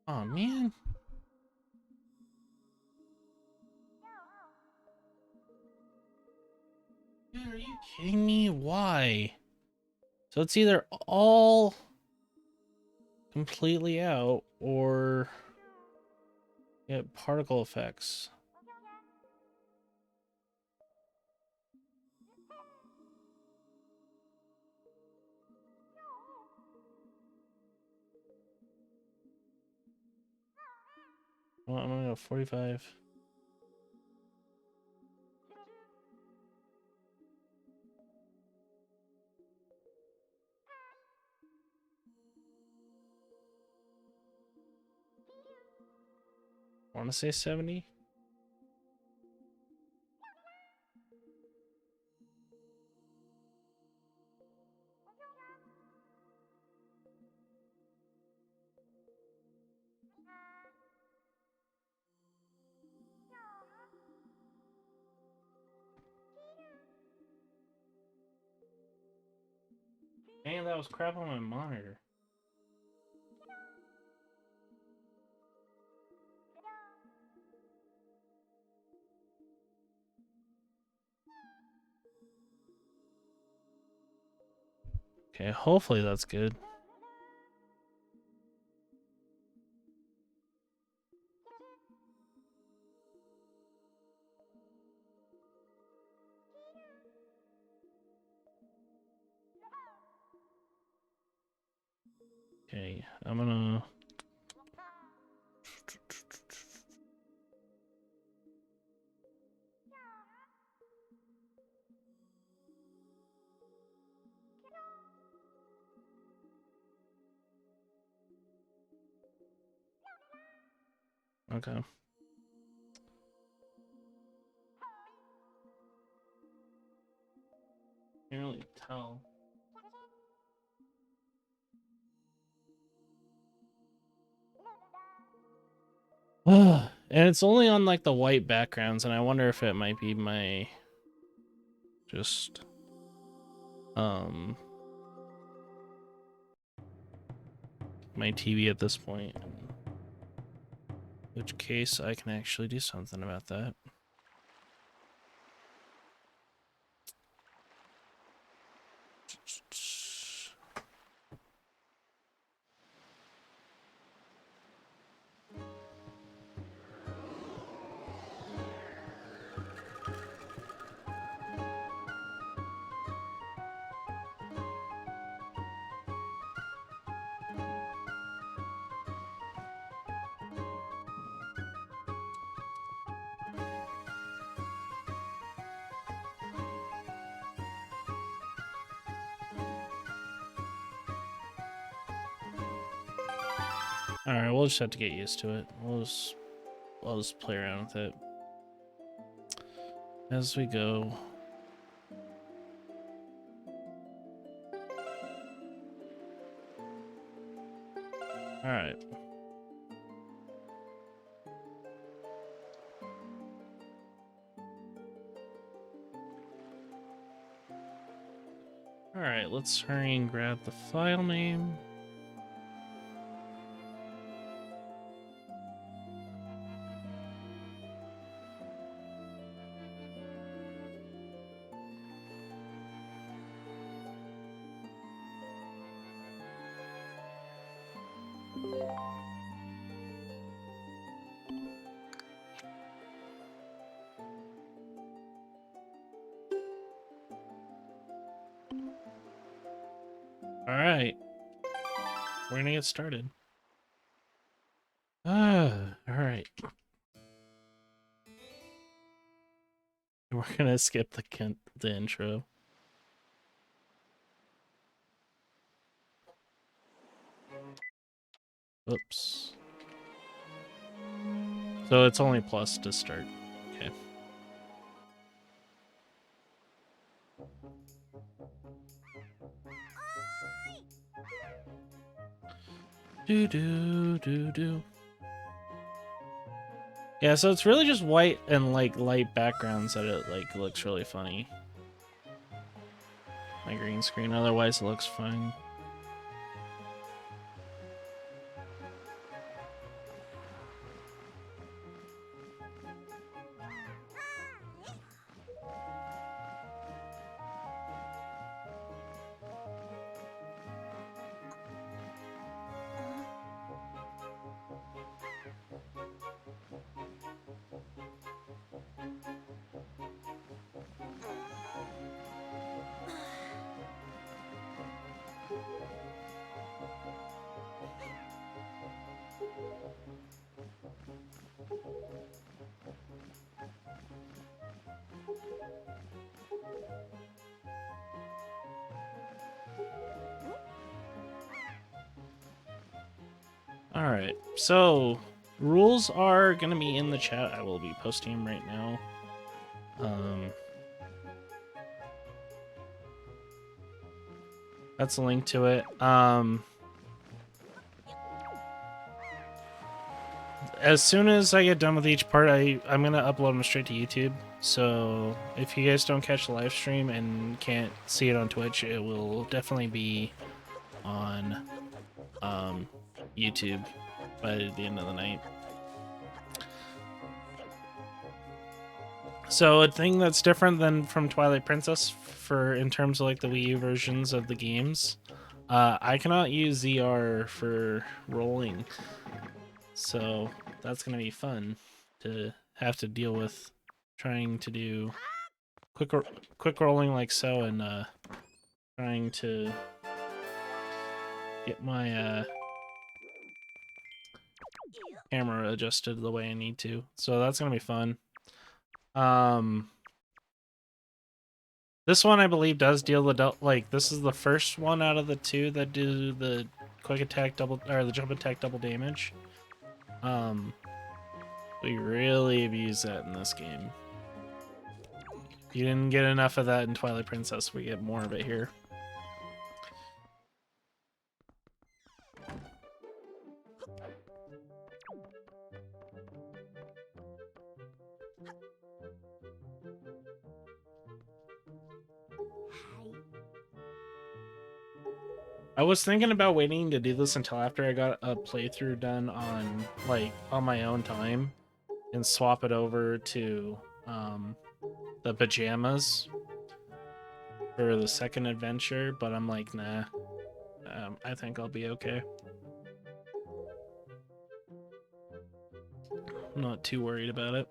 Oh man. Dude, are you kidding me? Why? So it's either all completely out or get particle effects. Well, I'm gonna go 45. I want to say 70. Man, that was crap on my monitor. Okay, hopefully that's good. Okay, I'm gonna... Okay. Can't really tell. And it's only on like the white backgrounds, and I wonder if it might be my just my TV at this point. In which case I can actually do something about that. Alright, we'll just have to get used to it. I'll just play around with it as we go. Alright. Alright, let's hurry and grab the file name. Alright. We're gonna get started. Alright. We're gonna skip the intro. Oops. So it's only plus to start. Okay. Do. Yeah, so it's really just white and like light backgrounds that it like looks really funny. My green screen, otherwise it looks fine. Alright, so rules are gonna be in the chat. I will be posting them right now. That's a link to it. As soon as I get done with each part, I'm gonna upload them straight to YouTube. So if you guys don't catch the live stream and can't see it on Twitch, it will definitely be on YouTube by the end of the night. So a thing that's different than from Twilight Princess for in terms of like the Wii U versions of the games, I cannot use ZR for rolling. So that's gonna be fun to have to deal with trying to do quick rolling like so, and trying to get my camera adjusted the way I need to. So that's gonna be fun. This one I believe does deal the like this is the first one out of the two that do the quick attack double or the jump attack double damage. We really abuse that in this game. If you didn't get enough of that in Twilight Princess, we get more of it here. I was thinking about waiting to do this until after I got a playthrough done on my own time and swap it over to the pajamas for the second adventure, but I'm like, nah. I think I'll be okay. I'm not too worried about it.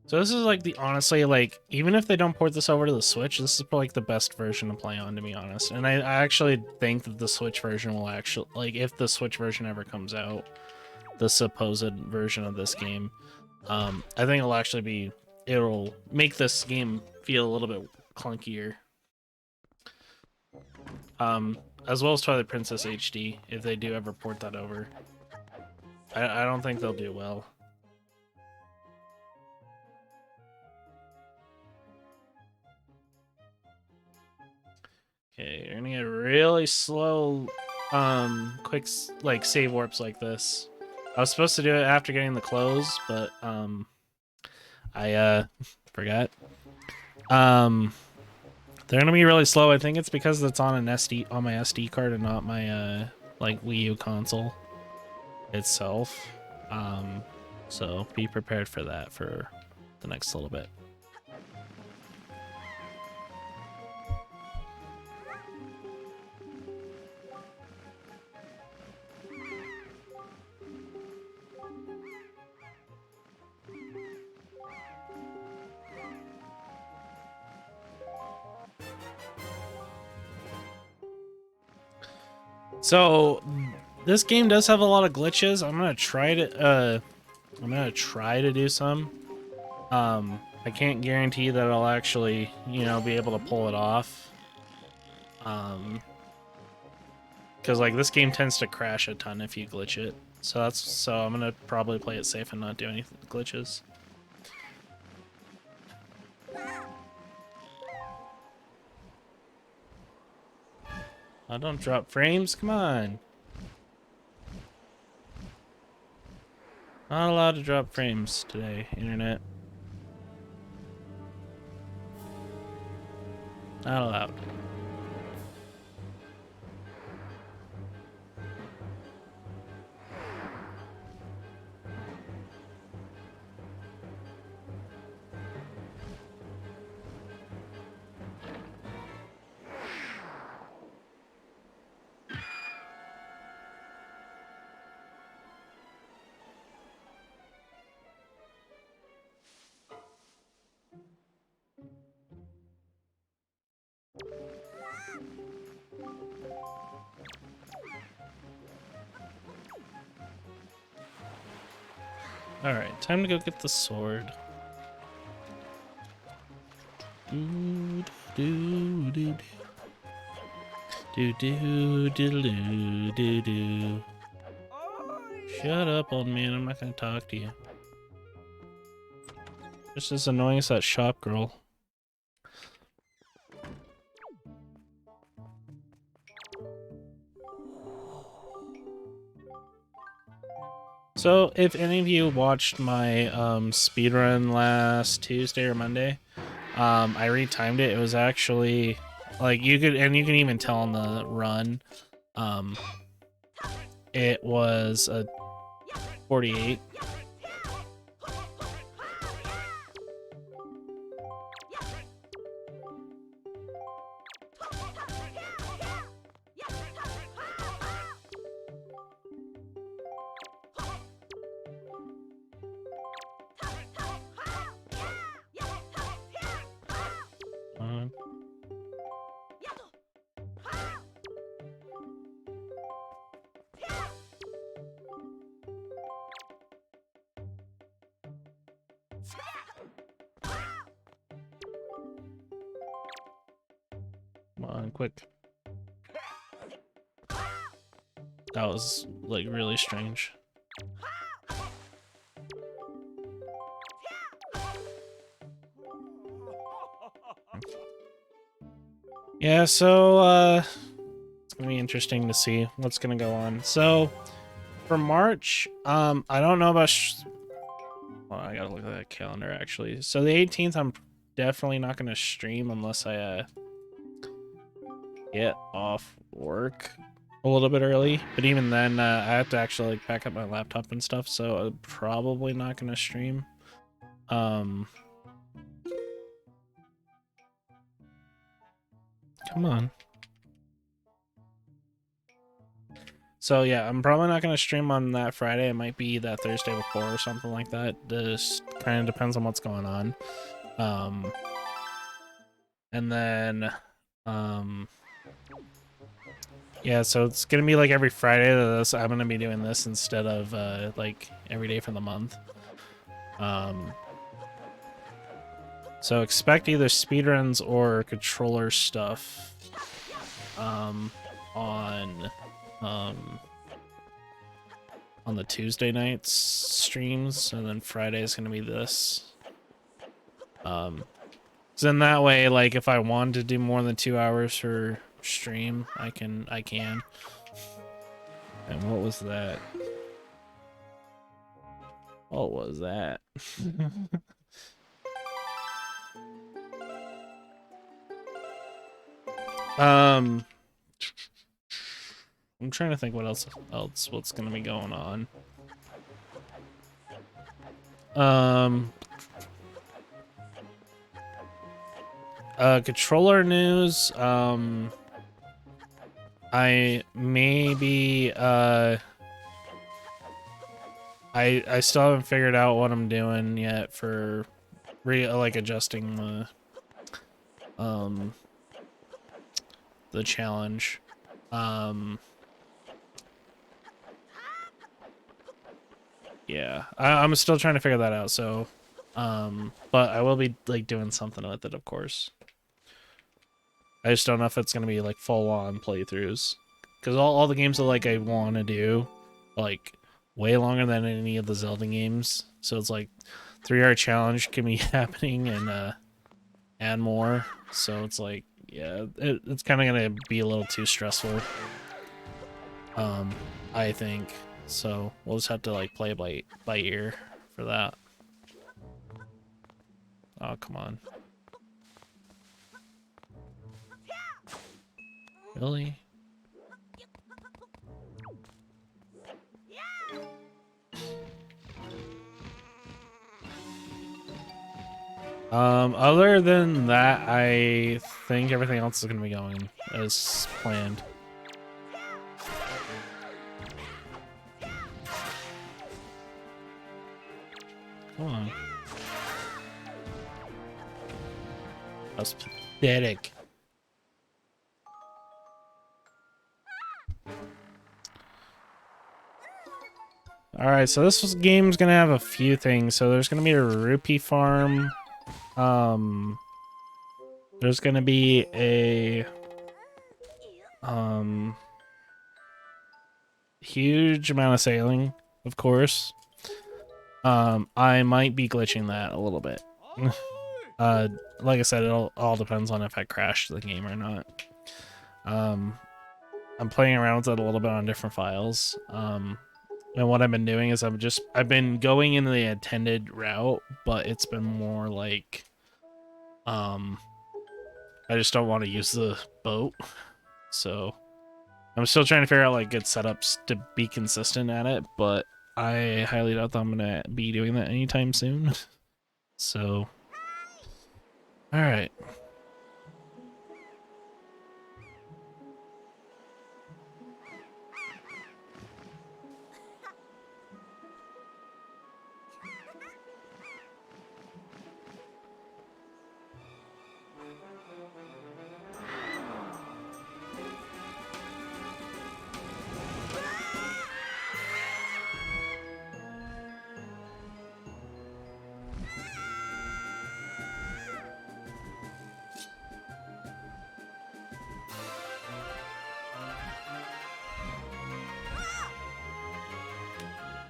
So this is like the honestly, like, even if they don't port this over to the Switch, this is probably like the best version to play on, to be honest. And I actually think that the Switch version will actually, like, if the Switch version ever comes out, the supposed version of this game, I think it'll actually be, it'll make this game feel a little bit clunkier. As well as Twilight Princess HD, if they do ever port that over. I don't think they'll do well. Okay, you're gonna get really slow, quick, like, save warps like this. I was supposed to do it after getting the clothes, but, I, forgot. They're gonna be really slow. I think it's because it's on my SD card and not my, like, Wii U console itself. So be prepared for that for the next little bit. So this game does have a lot of glitches. I'm gonna try to do some. I can't guarantee that I'll actually, you know, be able to pull it off. Because like this game tends to crash a ton if you glitch it. So I'm gonna probably play it safe and not do any glitches. Oh, don't drop frames, come on. Not allowed to drop frames today, internet. Not allowed. Alright, time to go get the sword. Do do do do do do. Shut up, old man. I'm not gonna talk to you. Just as annoying as that shop girl. So, if any of you watched my speedrun last Tuesday or Monday, I retimed it. It was actually like you can even tell on the run. It was a 48. Come on, quick. That was like really strange. Yeah, so it's gonna be interesting to see what's gonna go on. So for March, I don't know about. Well, I gotta look at that calendar actually. So the 18th, I'm definitely not gonna stream unless I get off work a little bit early. But even then, I have to actually like pack up my laptop and stuff, so I'm probably not gonna stream. Come on. So yeah, I'm probably not gonna stream on that Friday. It might be that Thursday before or something like that. Just kind of depends on what's going on. And then yeah, so it's gonna be like every Friday that this I'm gonna be doing this instead of like every day for the month. So expect either speedruns or controller stuff on the Tuesday nights streams, and then Friday is gonna be this. So in that way, like if I wanted to do more than 2 hours for stream, I can. And what was that? What was that? I'm trying to think what what's gonna be going on. Controller news. I maybe I still haven't figured out what I'm doing yet for adjusting the challenge. Yeah, I'm still trying to figure that out. So, but I will be like doing something with it, of course. I just don't know if it's gonna be like full on playthroughs, because all the games that like I want to do, like way longer than any of the Zelda games. So it's like 3-hour challenge can be happening and more. So it's like, yeah, it's kind of gonna be a little too stressful. I think. So we'll just have to like play by ear for that. Oh, come on. Really? Other than that, I think everything else is gonna be going as planned. Come on. That's pathetic. Alright, so this game's gonna have a few things. So there's gonna be a rupee farm. There's gonna be a Huge amount of sailing, of course. I might be glitching that a little bit. Like I said, it all depends on if I crash the game or not. I'm playing around with it a little bit on different files. And what I've been doing is I've been going in the intended route, but it's been more like, I just don't want to use the boat. So I'm still trying to figure out like good setups to be consistent at it, but I highly doubt that I'm gonna be doing that anytime soon. So, all right.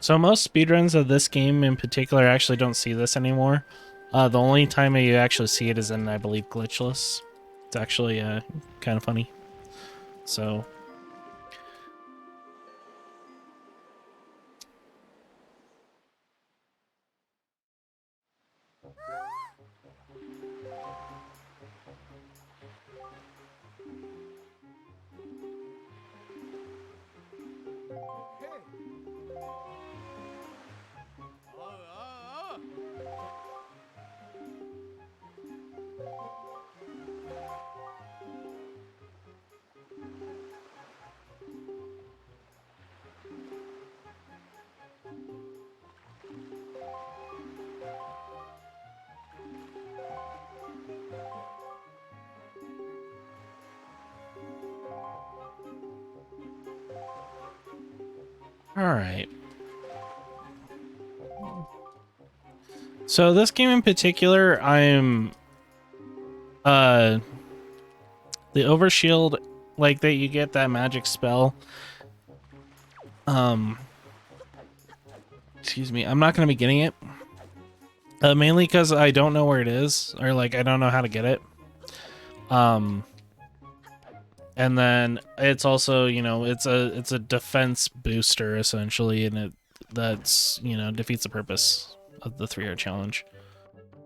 So most speedruns of this game in particular actually don't see this anymore. The only time you actually see it is in, I believe, Glitchless. It's actually kind of funny. So all right. So this game in particular, I'm the overshield, like that you get that magic spell. Excuse me, I'm not gonna be getting it. Mainly because I don't know where it is, or like I don't know how to get it. And then it's also, you know, it's a defense booster essentially, and that's, you know, defeats the purpose of the 3-hour challenge.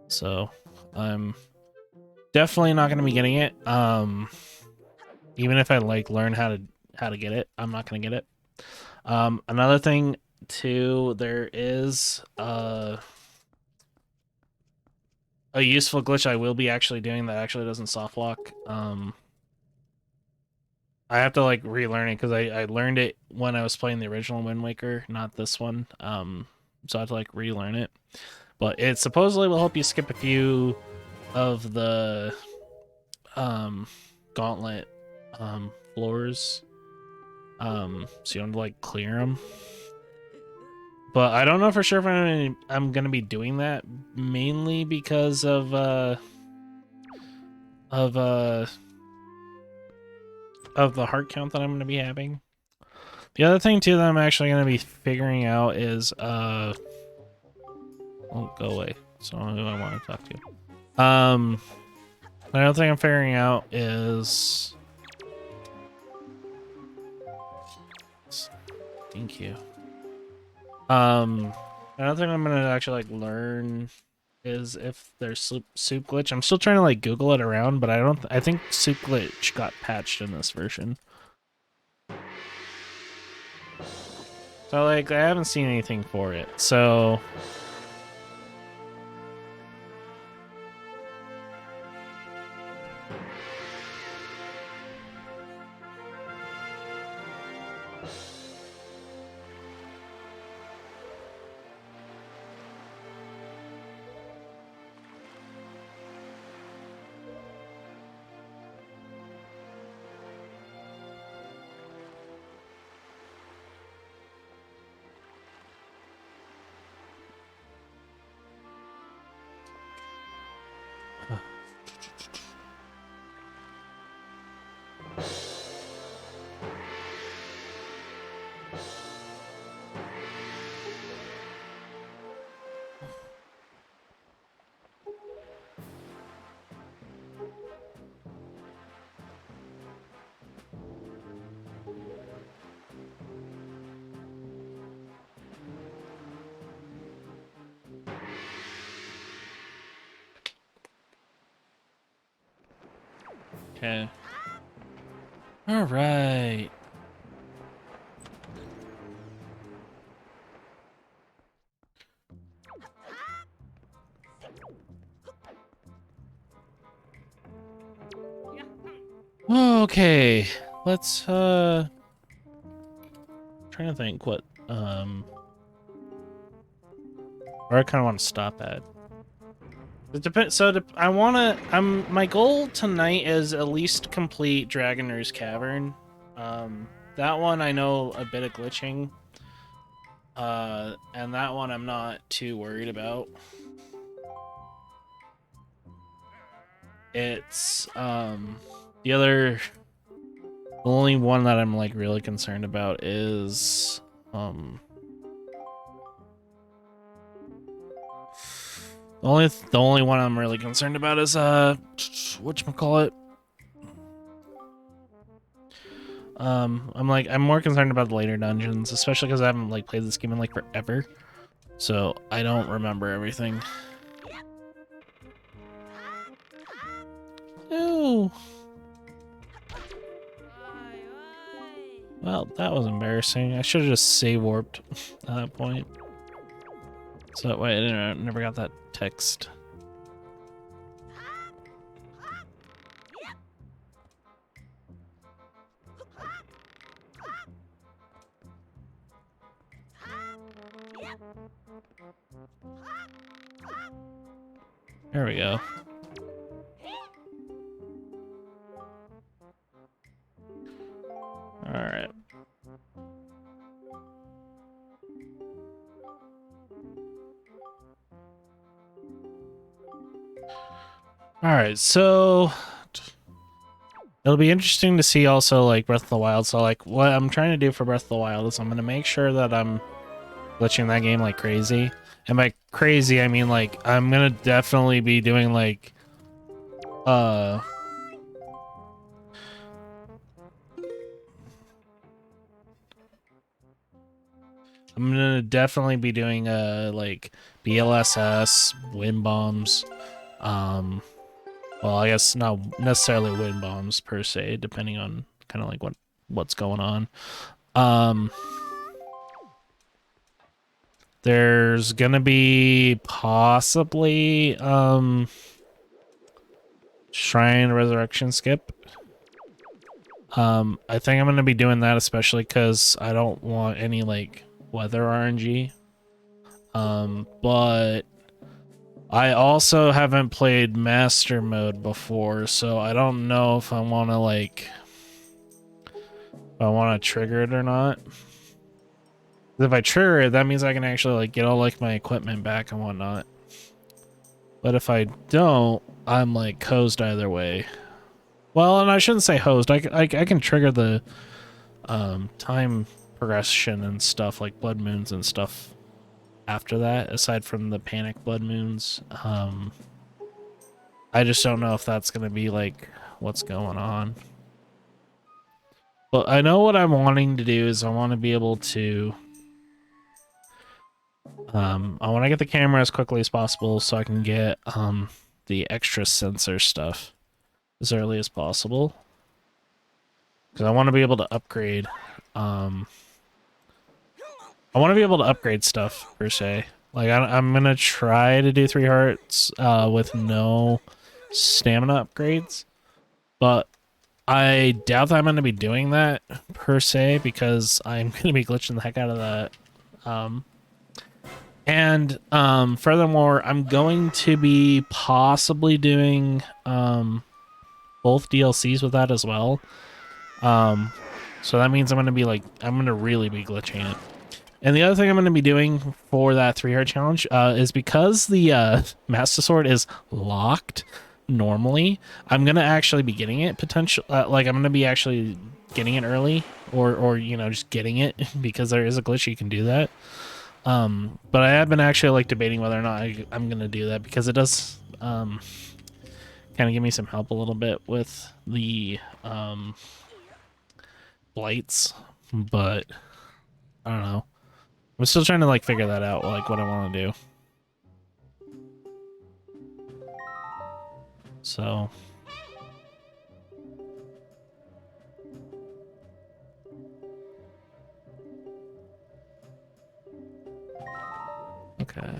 So I'm definitely not going to be getting it. Even if I like learn how to get it, I'm not going to get it. Another thing too, there is a useful glitch I will be actually doing that actually doesn't soft lock. I have to like relearn it because I learned it when I was playing the original Wind Waker, not this one. So I have to like relearn it. But it supposedly will help you skip a few of the gauntlet floors. So you don't like clear them. But I don't know for sure if I'm gonna be doing that, mainly because of the heart count that I'm gonna be having. The other thing too that I'm actually gonna be figuring out is oh, go away. So who I want to talk to. The other thing I'm figuring out is thank you. Another thing I'm gonna actually like learn is if there's soup glitch. I'm still trying to like Google it around, but I think soup glitch got patched in this version. So like I haven't seen anything for it. So Okay. All right. Okay. Let's trying to think what where I kind of want to stop at. It depends. So I want to. My goal tonight is at least complete Dragoner's Cavern. That one I know a bit of glitching. And that one I'm not too worried about. It's the only one that I'm like really concerned about is the only one I'm really concerned about is whatchamacallit? I'm more concerned about the later dungeons, especially because I haven't like played this game in like forever. So I don't remember everything. Ew. Well, that was embarrassing. I should have just save warped at that point. So that way I never got that text. There we go. All right. All right, so it'll be interesting to see also like Breath of the Wild. So like what I'm trying to do for Breath of the Wild is I'm going to make sure that I'm glitching that game like crazy. And by crazy, I mean like I'm going to definitely be doing like I'm gonna definitely be doing like BLSS, wind bombs, well I guess not necessarily wind bombs per se, depending on kind of like what's going on. There's gonna be possibly Shrine Resurrection skip. I think I'm gonna be doing that especially because I don't want any like weather RNG. But I also haven't played Master Mode before, so I don't know if I want to like trigger it or not. If I trigger it, that means I can actually like get all like my equipment back and whatnot. But if I don't, I'm like hosed either way. Well, and I shouldn't say hosed. I can trigger the time progression and stuff like blood moons and stuff after that, aside from the panic blood moons. I just don't know if that's gonna be like what's going on. But I know what I'm wanting to do is I want to be able to I want to get the camera as quickly as possible so I can get the extra sensor stuff as early as possible. Because I want to be able to upgrade I want to be able to upgrade stuff per se. Like I'm gonna try to do 3 hearts with no stamina upgrades, but I doubt that I'm gonna be doing that per se because I'm gonna be glitching the heck out of that. And furthermore, I'm going to be possibly doing both DLCs with that as well. So that means I'm gonna really be glitching it. And the other thing I'm going to be doing for that 3-heart challenge is because the Master Sword is locked normally, I'm going to actually be getting it like I'm going to be actually getting it early or you know, just getting it because there is a glitch you can do that. But I have been actually like debating whether or not I'm going to do that because it does kind of give me some help a little bit with the blights, but I don't know. I'm still trying to like figure that out, like what I want to do. So Okay.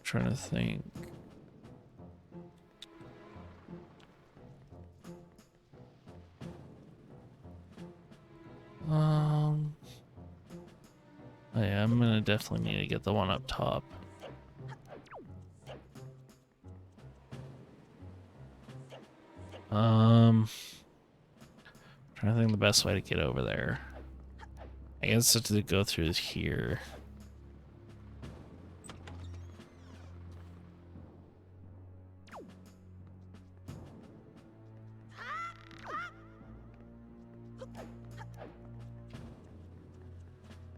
Trying to think. Oh yeah, I'm gonna definitely need to get the one up top. Trying to think the best way to get over there. I guess it's to go through here.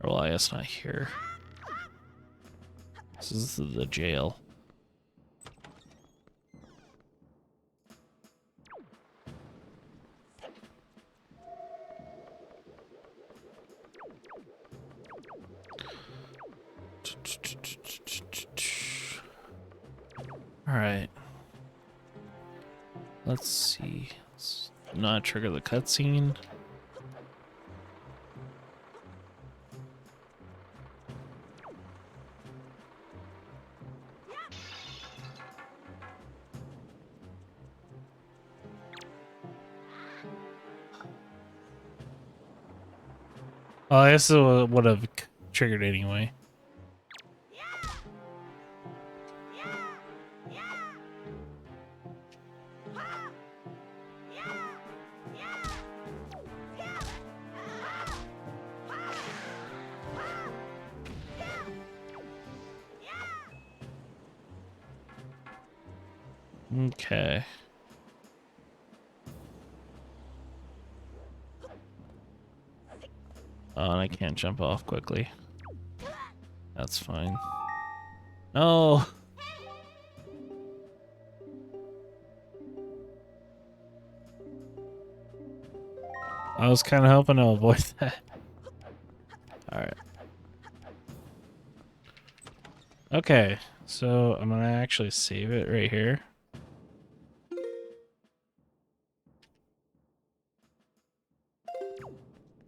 Or well, I guess not here. This is the jail. All right. Let's see. Let's not trigger the cutscene. Oh, I guess it would have triggered anyway. Okay. Oh, and I can't jump off quickly. That's fine. No! I was kind of hoping to avoid that. Alright. Okay, so I'm gonna actually save it right here.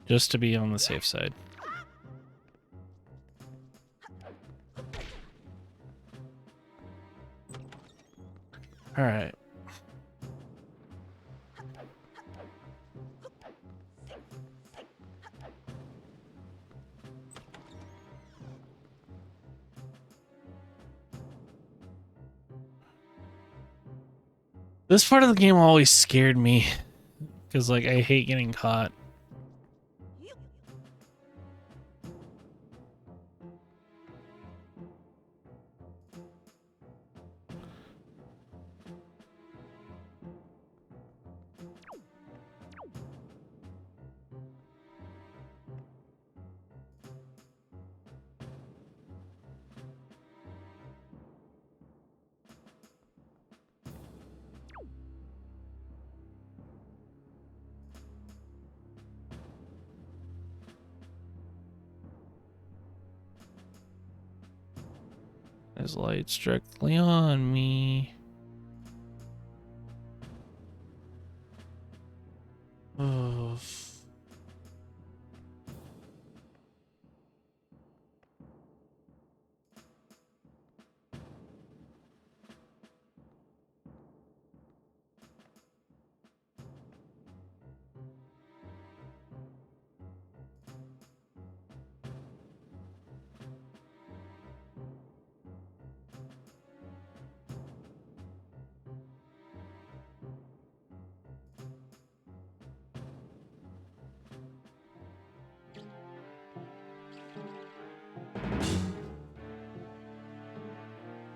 Just to be on the safe side. Alright. This part of the game always scared me. Because, like, I hate getting caught. There's lights directly on me. Oh.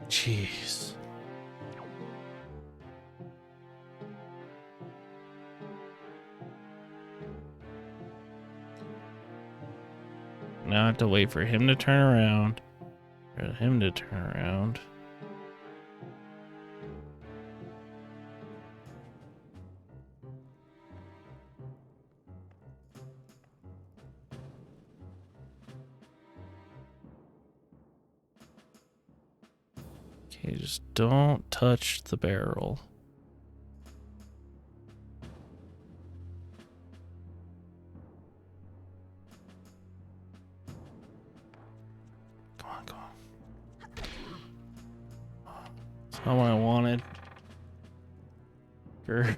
Jeez. Now I have to wait for him to turn around. For him to turn around. Okay, just don't touch the barrel. Come on, come on. It's not what I wanted. Sure.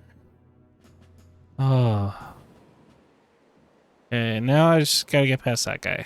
Oh. Okay, now I just gotta get past that guy.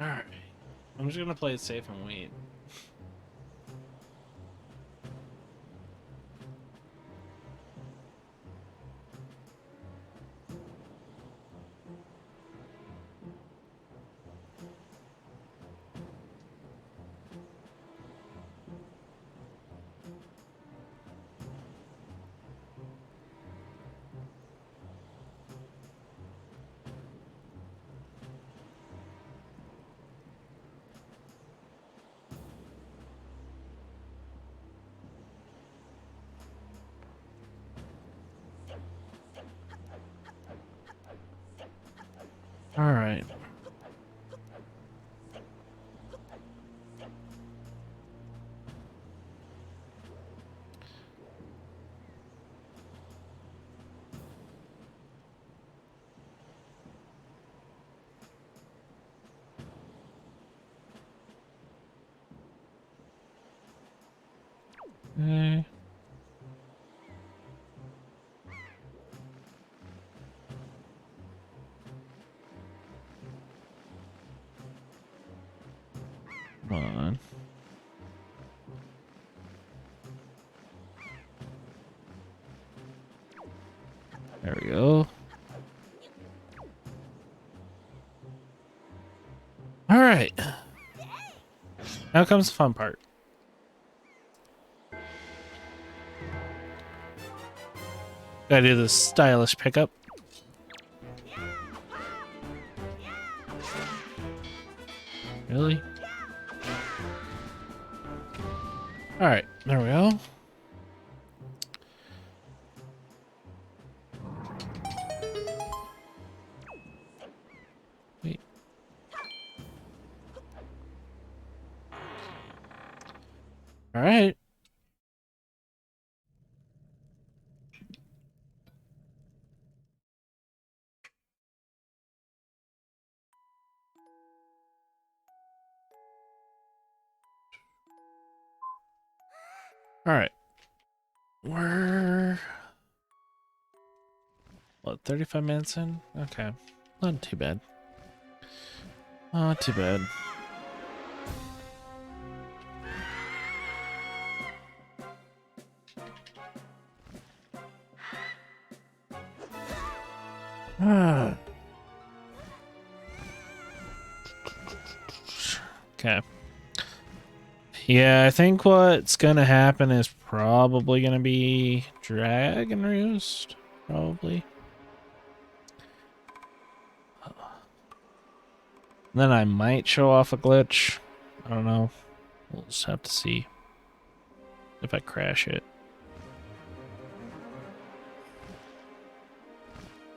Alright. I'm just gonna play it safe and wait. Alright. Okay. Come on. There we go. Alright. Now comes the fun part. Gotta do the stylish pickup. Really? Alright, there we go. Wait. Alright. Alright. We're... what, 35 minutes in? Okay. Not too bad. Not too bad. Okay. Yeah, I think what's gonna happen is probably gonna be Dragon Roost. Probably. Then I might show off a glitch. I don't know. We'll just have to see if I crash it.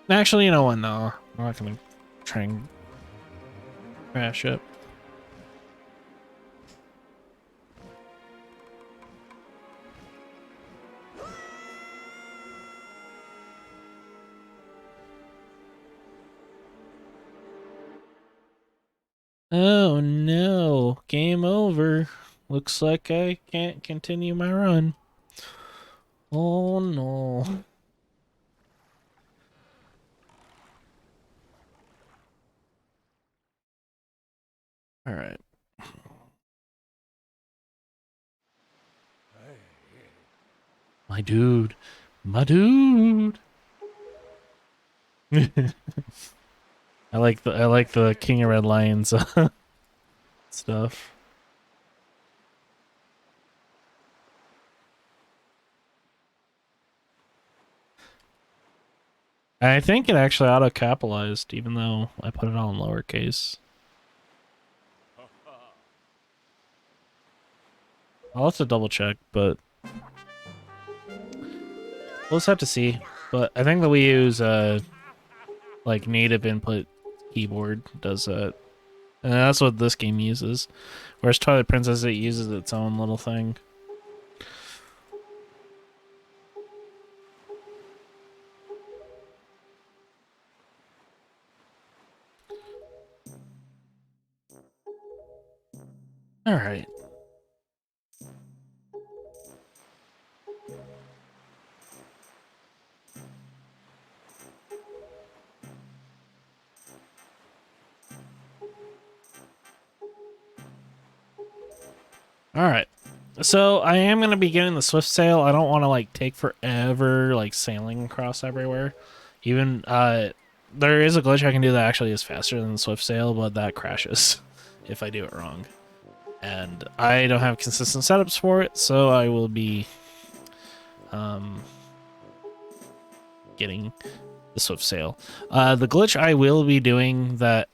Actually, you know what? No, I'm not gonna try and crash it. Oh no, game over. Looks like I can't continue my run. Oh no. All right. My dude. My dude. I like the King of Red Lions stuff. I think it actually auto-capitalized, even though I put it all in lowercase. I'll have to double check, but we'll just have to see. But I think that we use like native input keyboard does that. And that's what this game uses. Whereas Twilight Princess, it uses its own little thing. All right. All right. So I am going to be getting the Swift Sail. I don't want to like take forever like sailing across everywhere. Even there is a glitch I can do that actually is faster than the Swift Sail, but that crashes if I do it wrong. And I don't have consistent setups for it, so I will be getting the Swift Sail. The glitch I will be doing that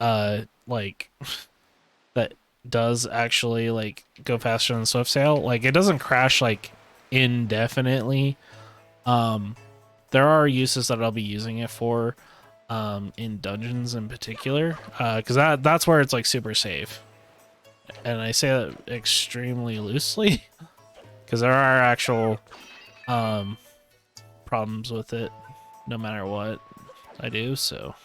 like that does actually like go faster than Swift Sail. Like it doesn't crash like indefinitely. There are uses that I'll be using it for in dungeons in particular, because that's where it's like super safe. And I say that extremely loosely because there are actual problems with it no matter what I do, so.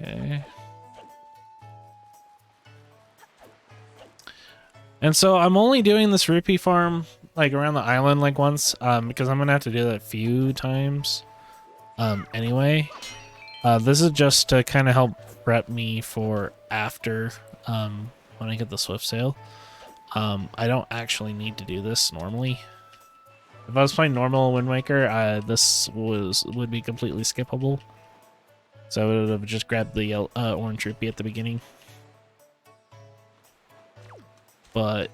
Okay. And so I'm only doing this rupee farm like around the island like once, because I'm gonna have to do that a few times anyway. This is just to kind of help prep me for after when I get the Swift Sail. I don't actually need to do this normally. If I was playing normal Wind Waker, this would be completely skippable. So I would have just grabbed the orange rupee at the beginning. But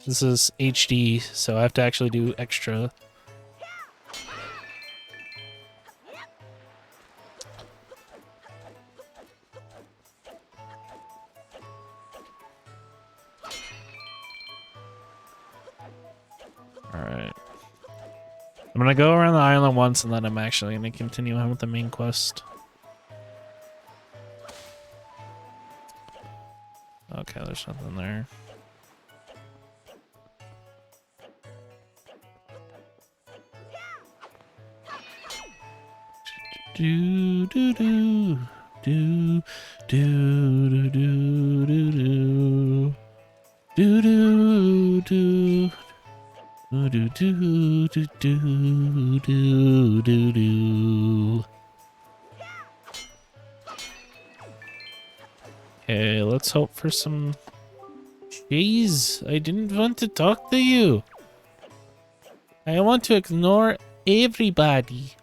this is HD, so I have to actually do extra. Alright. I'm gonna go around the island once and then I'm actually gonna continue on with the main quest. Okay, there's nothing there. Do do do do do do do do do do do do do do do do do do. Okay, let's hope for some. Jeez, I didn't want to talk to you. I want to ignore everybody.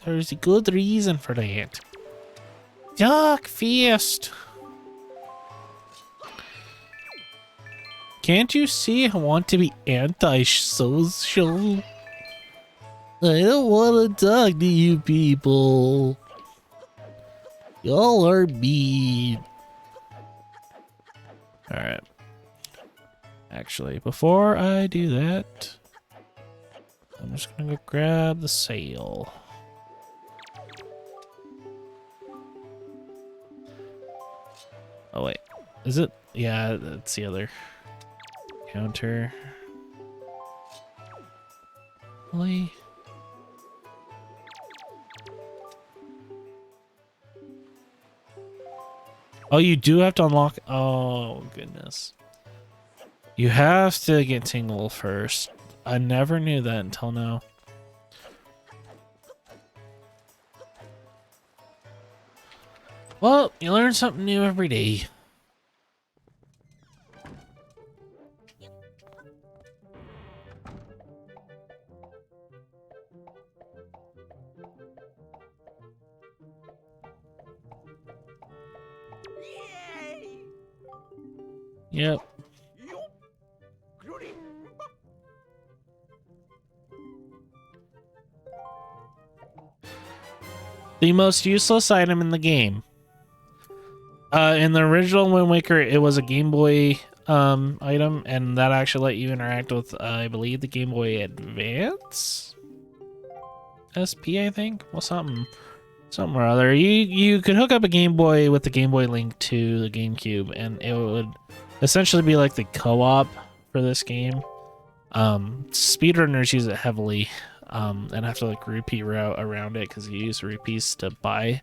There's a good reason for that. Dark Fist. Can't you see I want to be anti-social? I don't want to talk to you people. Y'all are mean. Alright. Actually, before I do that, I'm just gonna go grab the sail. Oh wait, is it? Yeah, that's the other counter. Really? Oh, you do have to unlock. Oh goodness, you have to get Tingle first. I never knew that until now. Well, you learn something new every day. Yep. The most useless item in the game. In the original Wind Waker, it was a Game Boy item, and that actually let you interact with, I believe, the Game Boy Advance SP, I think. Well, something or other. You could hook up a Game Boy with the Game Boy Link to the GameCube, and it would essentially be like the co-op for this game. Speedrunners use it heavily, and have to like repeat route around it because you use rupees to buy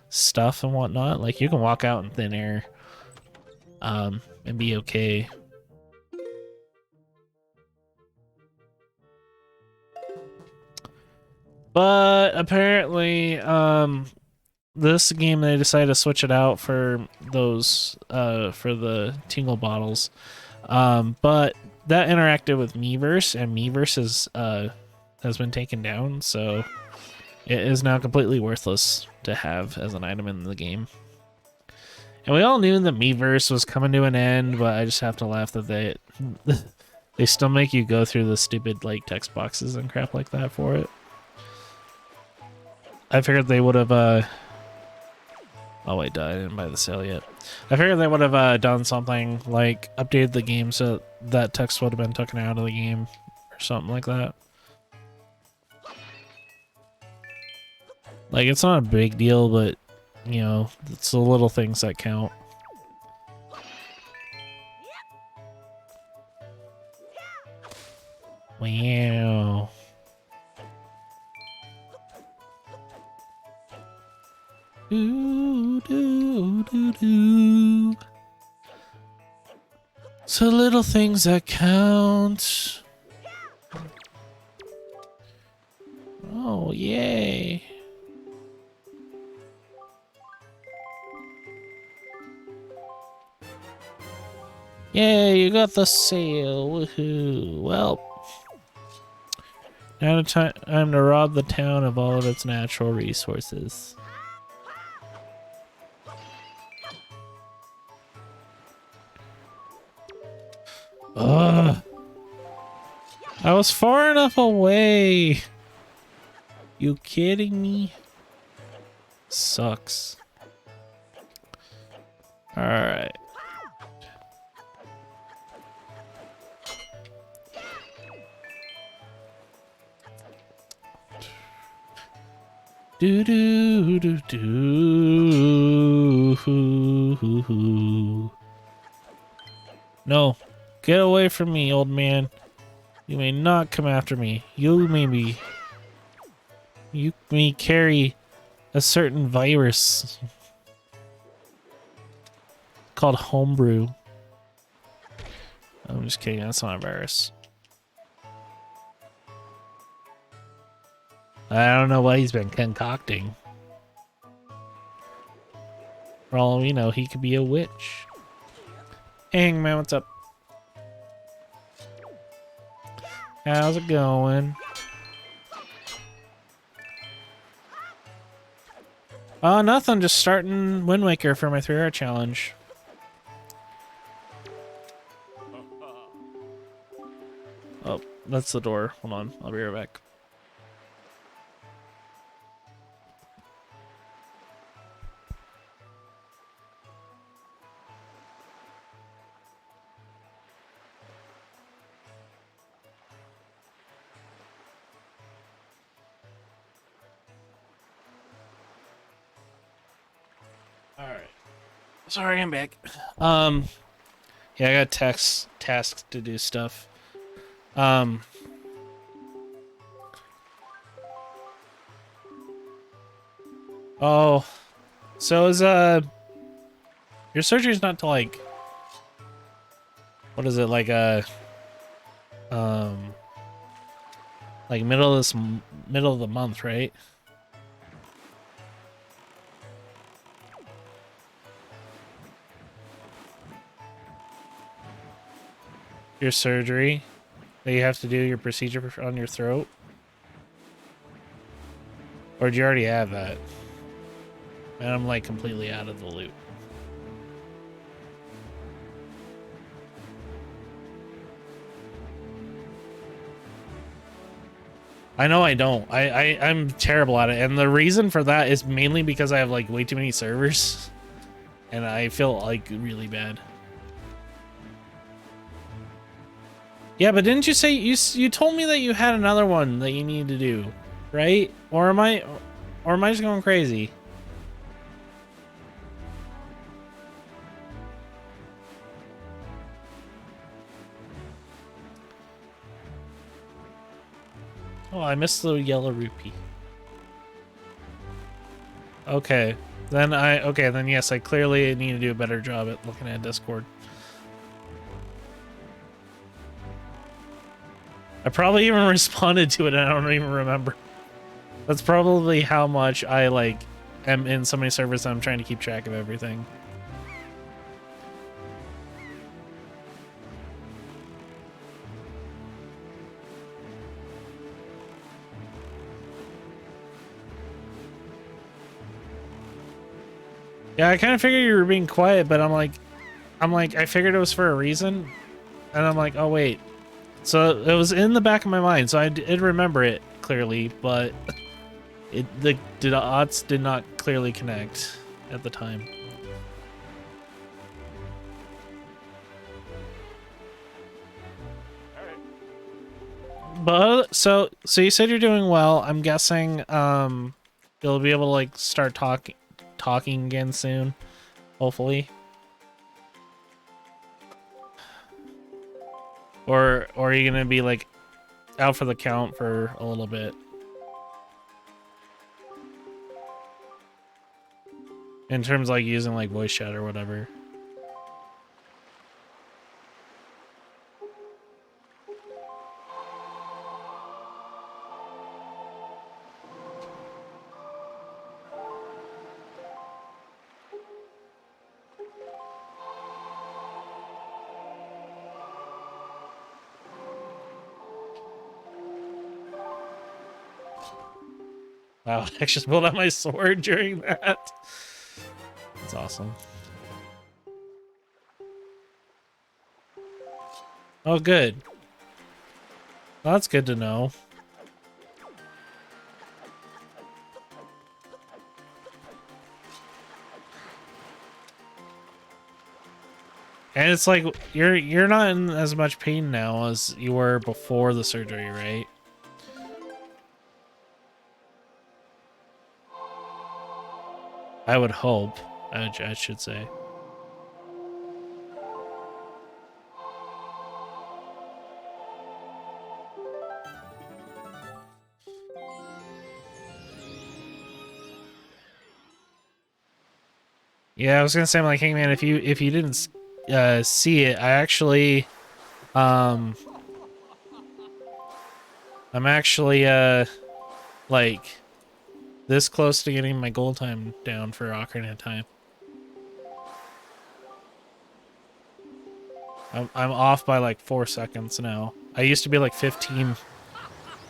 stuff and whatnot. Like you can walk out in thin air, and be okay. But apparently, this game they decided to switch it out for those for the Tingle bottles. But that interacted with Miiverse, and Miiverse has been taken down, so it is now completely worthless to have as an item in the game. And we all knew that Miiverse was coming to an end, but I just have to laugh that they still make you go through the stupid like text boxes and crap like that for it. I figured they would have oh wait, I didn't buy the sale yet. I figured they would have done something like updated the game so that text would have been taken out of the game or something like that. Like, it's not a big deal, but, you know, it's the little things that count. Wow. Doo, doo, doo, doo. So little things that count. Oh, yay. Yay, you got the sale. Woohoo. Well, now time to rob the town of all of its natural resources. Ugh. I was far enough away. You kidding me? Sucks. Alright. Do do do do. No. Get away from me, old man. You may not come after me. You may carry a certain virus called homebrew. I'm just kidding, that's not a virus. I don't know what he's been concocting. For all we know, he could be a witch. Hey, Hangman, what's up? How's it going? Oh, nothing. Just starting Wind Waker for my 3-hour challenge. Oh, that's the door. Hold on. I'll be right back. Alright. Sorry, I'm back. Yeah, I got tasks to do stuff. Oh. So is, your surgery's not till, like... What is it, like, like middle of the month, right? Your surgery that you have to do, your procedure on your throat? Or did you already have that? And I'm like completely out of the loop. I know I don't. I'm terrible at it, and the reason for that is mainly because I have like way too many servers, and I feel like really bad. Yeah, but didn't you say you told me that you had another one that you need to do, right? Or am I just going crazy? Oh, I missed the yellow rupee. Okay. Then yes, I clearly need to do a better job at looking at Discord. I probably even responded to it and I don't even remember. That's probably how much I like am in so many servers that I'm trying to keep track of everything. Yeah, I kind of figured you were being quiet, but I'm like, I figured it was for a reason, and I'm like, oh wait, so it was in the back of my mind, so I did remember it clearly, but the dots did not clearly connect at the time. But so you said you're doing well. I'm guessing you'll be able to like start talking again soon, hopefully. Or are you gonna be like out for the count for a little bit? In terms of like using like voice chat or whatever. Wow, I just pulled out my sword during that. That's awesome. Oh, good. Well, that's good to know. And it's like you're not in as much pain now as you were before the surgery, right? I would hope. I should say. Yeah, I was gonna say, I'm like, hey man, if you didn't see it, I actually I'm actually like this close to getting my goal time down for Ocarina of Time. I'm off by like 4 seconds now. I used to be like 15.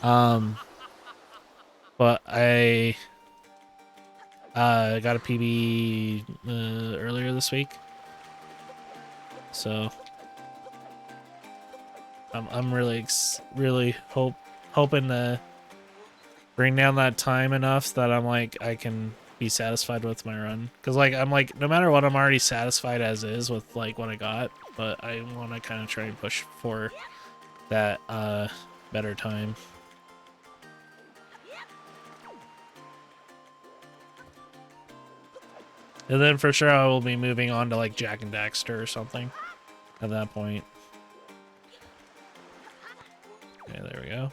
But I got a PB earlier this week. So I'm really hoping to bring down that time enough that I'm like I can be satisfied with my run, because like I'm like, no matter what, I'm already satisfied as is with like what I got, but I want to kind of try and push for that better time. And then for sure I will be moving on to like Jak and Daxter or something at that point. Okay, there we go.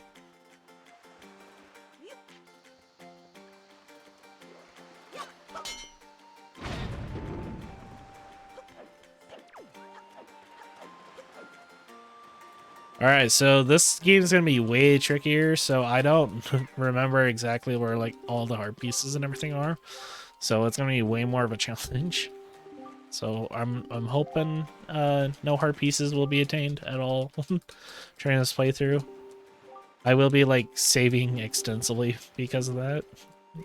Alright, so this game's gonna be way trickier, so I don't remember exactly where like all the heart pieces and everything are. So it's gonna be way more of a challenge. So I'm hoping no heart pieces will be attained at all during this playthrough. I will be like saving extensively because of that.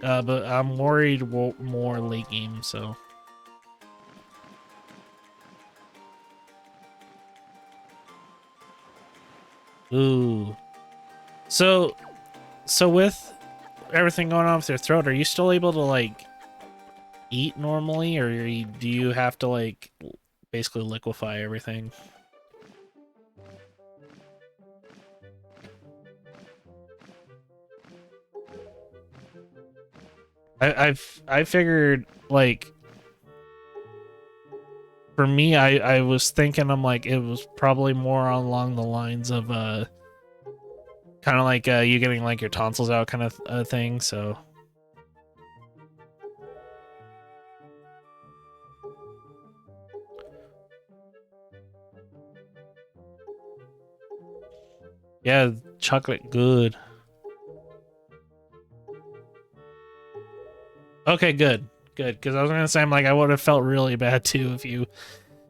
But I'm worried more late game, so. Ooh. So so with everything going on with your throat, are you still able to like eat normally, or do you have to like basically liquefy everything? I figured like for me, I was thinking I'm like it was probably more along the lines of kind of like you getting like your tonsils out kind of thing. So yeah, chocolate good. Okay, good, good. Because I was gonna say I'm like I would have felt really bad too if you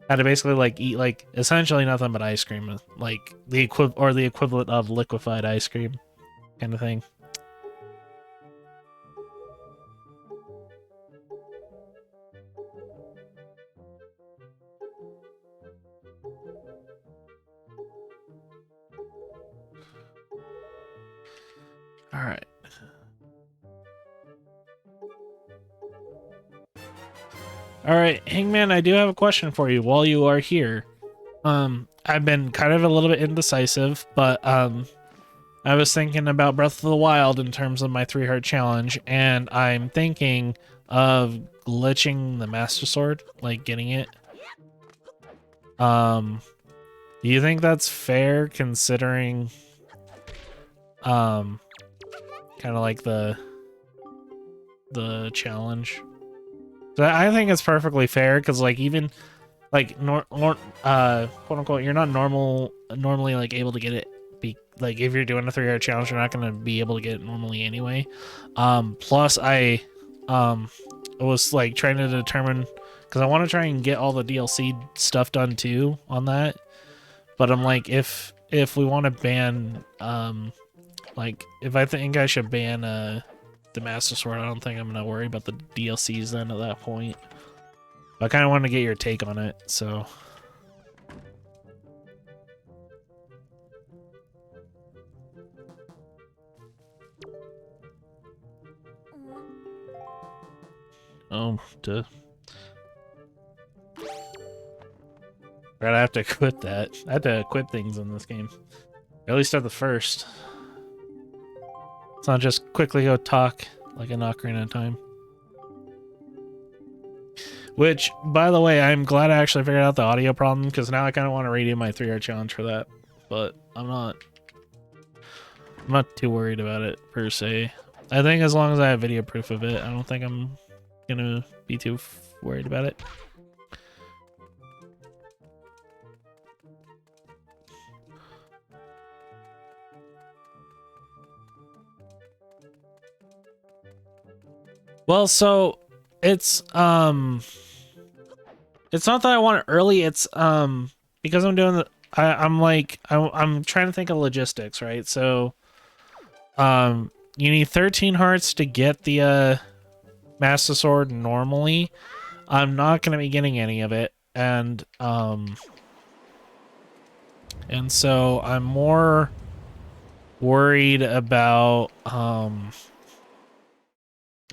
had to basically like eat like essentially nothing but ice cream, like the equivalent of liquefied ice cream kind of thing. All right. All right, Hangman, I do have a question for you while you are here. I've been kind of a little bit indecisive, but I was thinking about Breath of the Wild in terms of my 3 heart challenge, and I'm thinking of glitching the Master Sword, like getting it. Do you think that's fair considering kind of like the challenge? So I think it's perfectly fair because like even like quote unquote you're not normally like able to get it like if you're doing a 3 hour challenge you're not going to be able to get it normally anyway. Plus I was like trying to determine because I want to try and get all the DLC stuff done too on that, but I'm like if we want to ban like if I think I should ban the Master Sword, I don't think I'm gonna worry about the DLCs then at that point. I kind of want to get your take on it, so. Oh, duh. Right, I have to quit that. I have to quit things in this game. At least at the first. It's not just quickly go talk like an ocarina of time. Which, by the way, I'm glad I actually figured out the audio problem because now I kind of want to redo my 3 hour challenge for that. But I'm not too worried about it per se. I think as long as I have video proof of it, I don't think I'm gonna be too worried about it. Well, so it's not that I want it early, it's because I'm doing the I'm trying to think of logistics, right? So you need 13 hearts to get the Master Sword normally. I'm not going to be getting any of it, and so I'm more worried about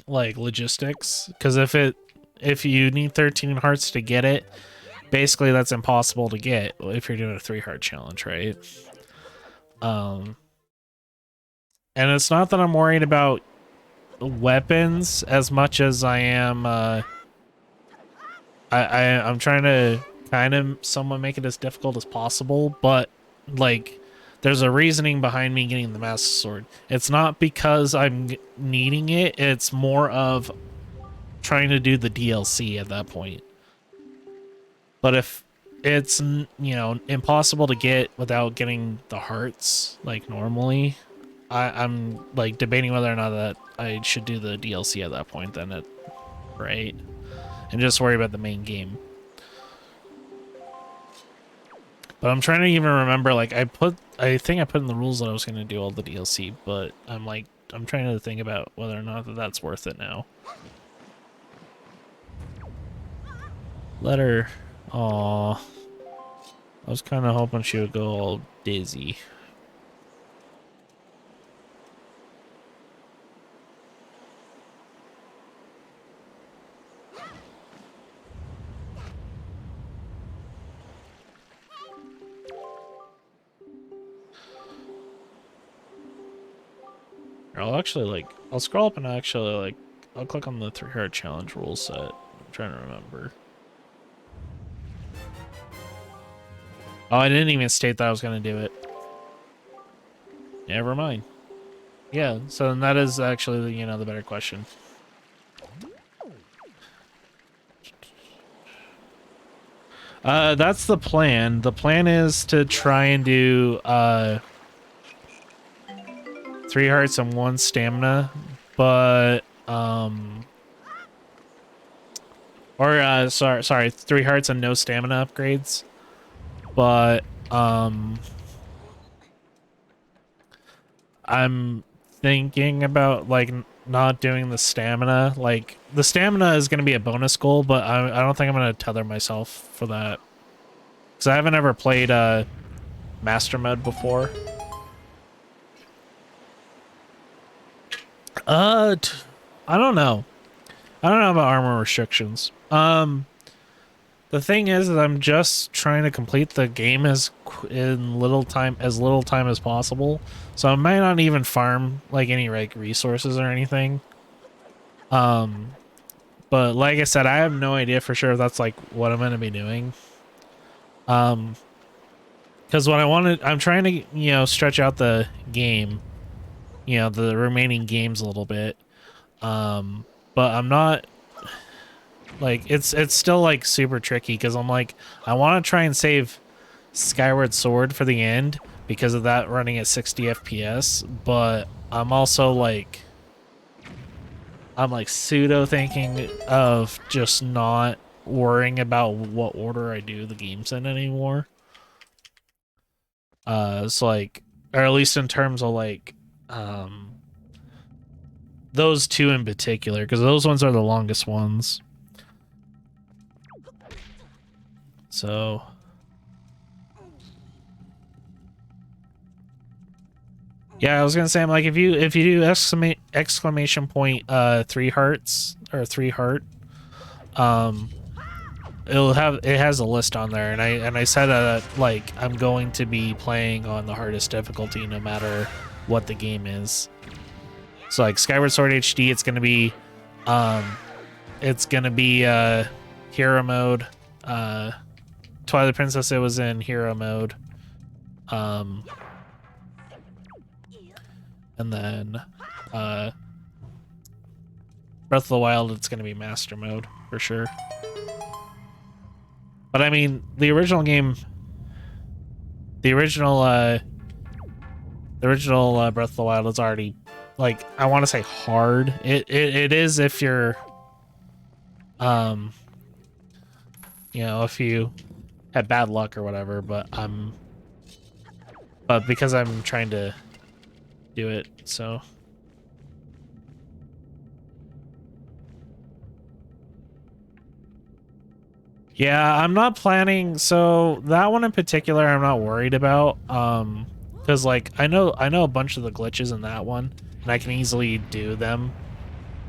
like logistics, because if you need 13 hearts to get it, basically that's impossible to get if you're doing a 3 heart challenge, right? And it's not that I'm worried about weapons as much as I am I'm trying to kind of somewhat make it as difficult as possible, but like there's a reasoning behind me getting the Master Sword. It's not because I'm needing it, it's more of trying to do the DLC at that point. But if it's, you know, impossible to get without getting the hearts like normally, I'm like debating whether or not that I should do the DLC at that point then, right? And just worry about the main game. But I'm trying to even remember, like, I think I put in the rules that I was going to do all the DLC, but I'm trying to think about whether or not that's worth it now. Letter. Aww. I was kind of hoping she would go all dizzy. I'll actually like, I'll scroll up and actually like, I'll click on the 3-heart challenge rule set. I'm trying to remember. Oh, I didn't even state that I was gonna do it. Never mind. Yeah, so then that is actually, you know, the better question. That's the plan. The plan is to try and do 3 hearts and 1 stamina, but sorry, 3 hearts and no stamina upgrades. But I'm thinking about like not doing the stamina. Like the stamina is going to be a bonus goal, but I don't think I'm going to tether myself for that. Cuz I haven't ever played master mode before. I don't know. I don't know about armor restrictions. The thing is that I'm just trying to complete the game as little time as possible. So I might not even farm like any like resources or anything. But like I said, I have no idea for sure if that's like what I'm gonna be doing. Because what I'm trying to, you know, stretch out the game, you know, the remaining games a little bit. But I'm not like it's still like super tricky because I'm like I want to try and save Skyward Sword for the end because of that running at 60 FPS, but I'm also like pseudo thinking of just not worrying about what order I do the games in anymore. It's like, or at least in terms of like those two in particular, because those ones are the longest ones. So yeah, I was gonna say, I'm like, if you do exclamation point 3 hearts or 3 heart, it has a list on there, and I said like I'm going to be playing on the hardest difficulty no matter what the game is. So like Skyward Sword HD, it's gonna be hero mode. Twilight Princess, it was in hero mode. And then Breath of the Wild, it's gonna be master mode for sure. But I mean, the original game, the original Breath of the Wild is already, like, I want to say hard. It is if you're, you know, if you had bad luck or whatever. But because I'm trying to do it, so. Yeah, I'm not planning. So that one in particular, I'm not worried about. Because like I know a bunch of the glitches in that one, and I can easily do them.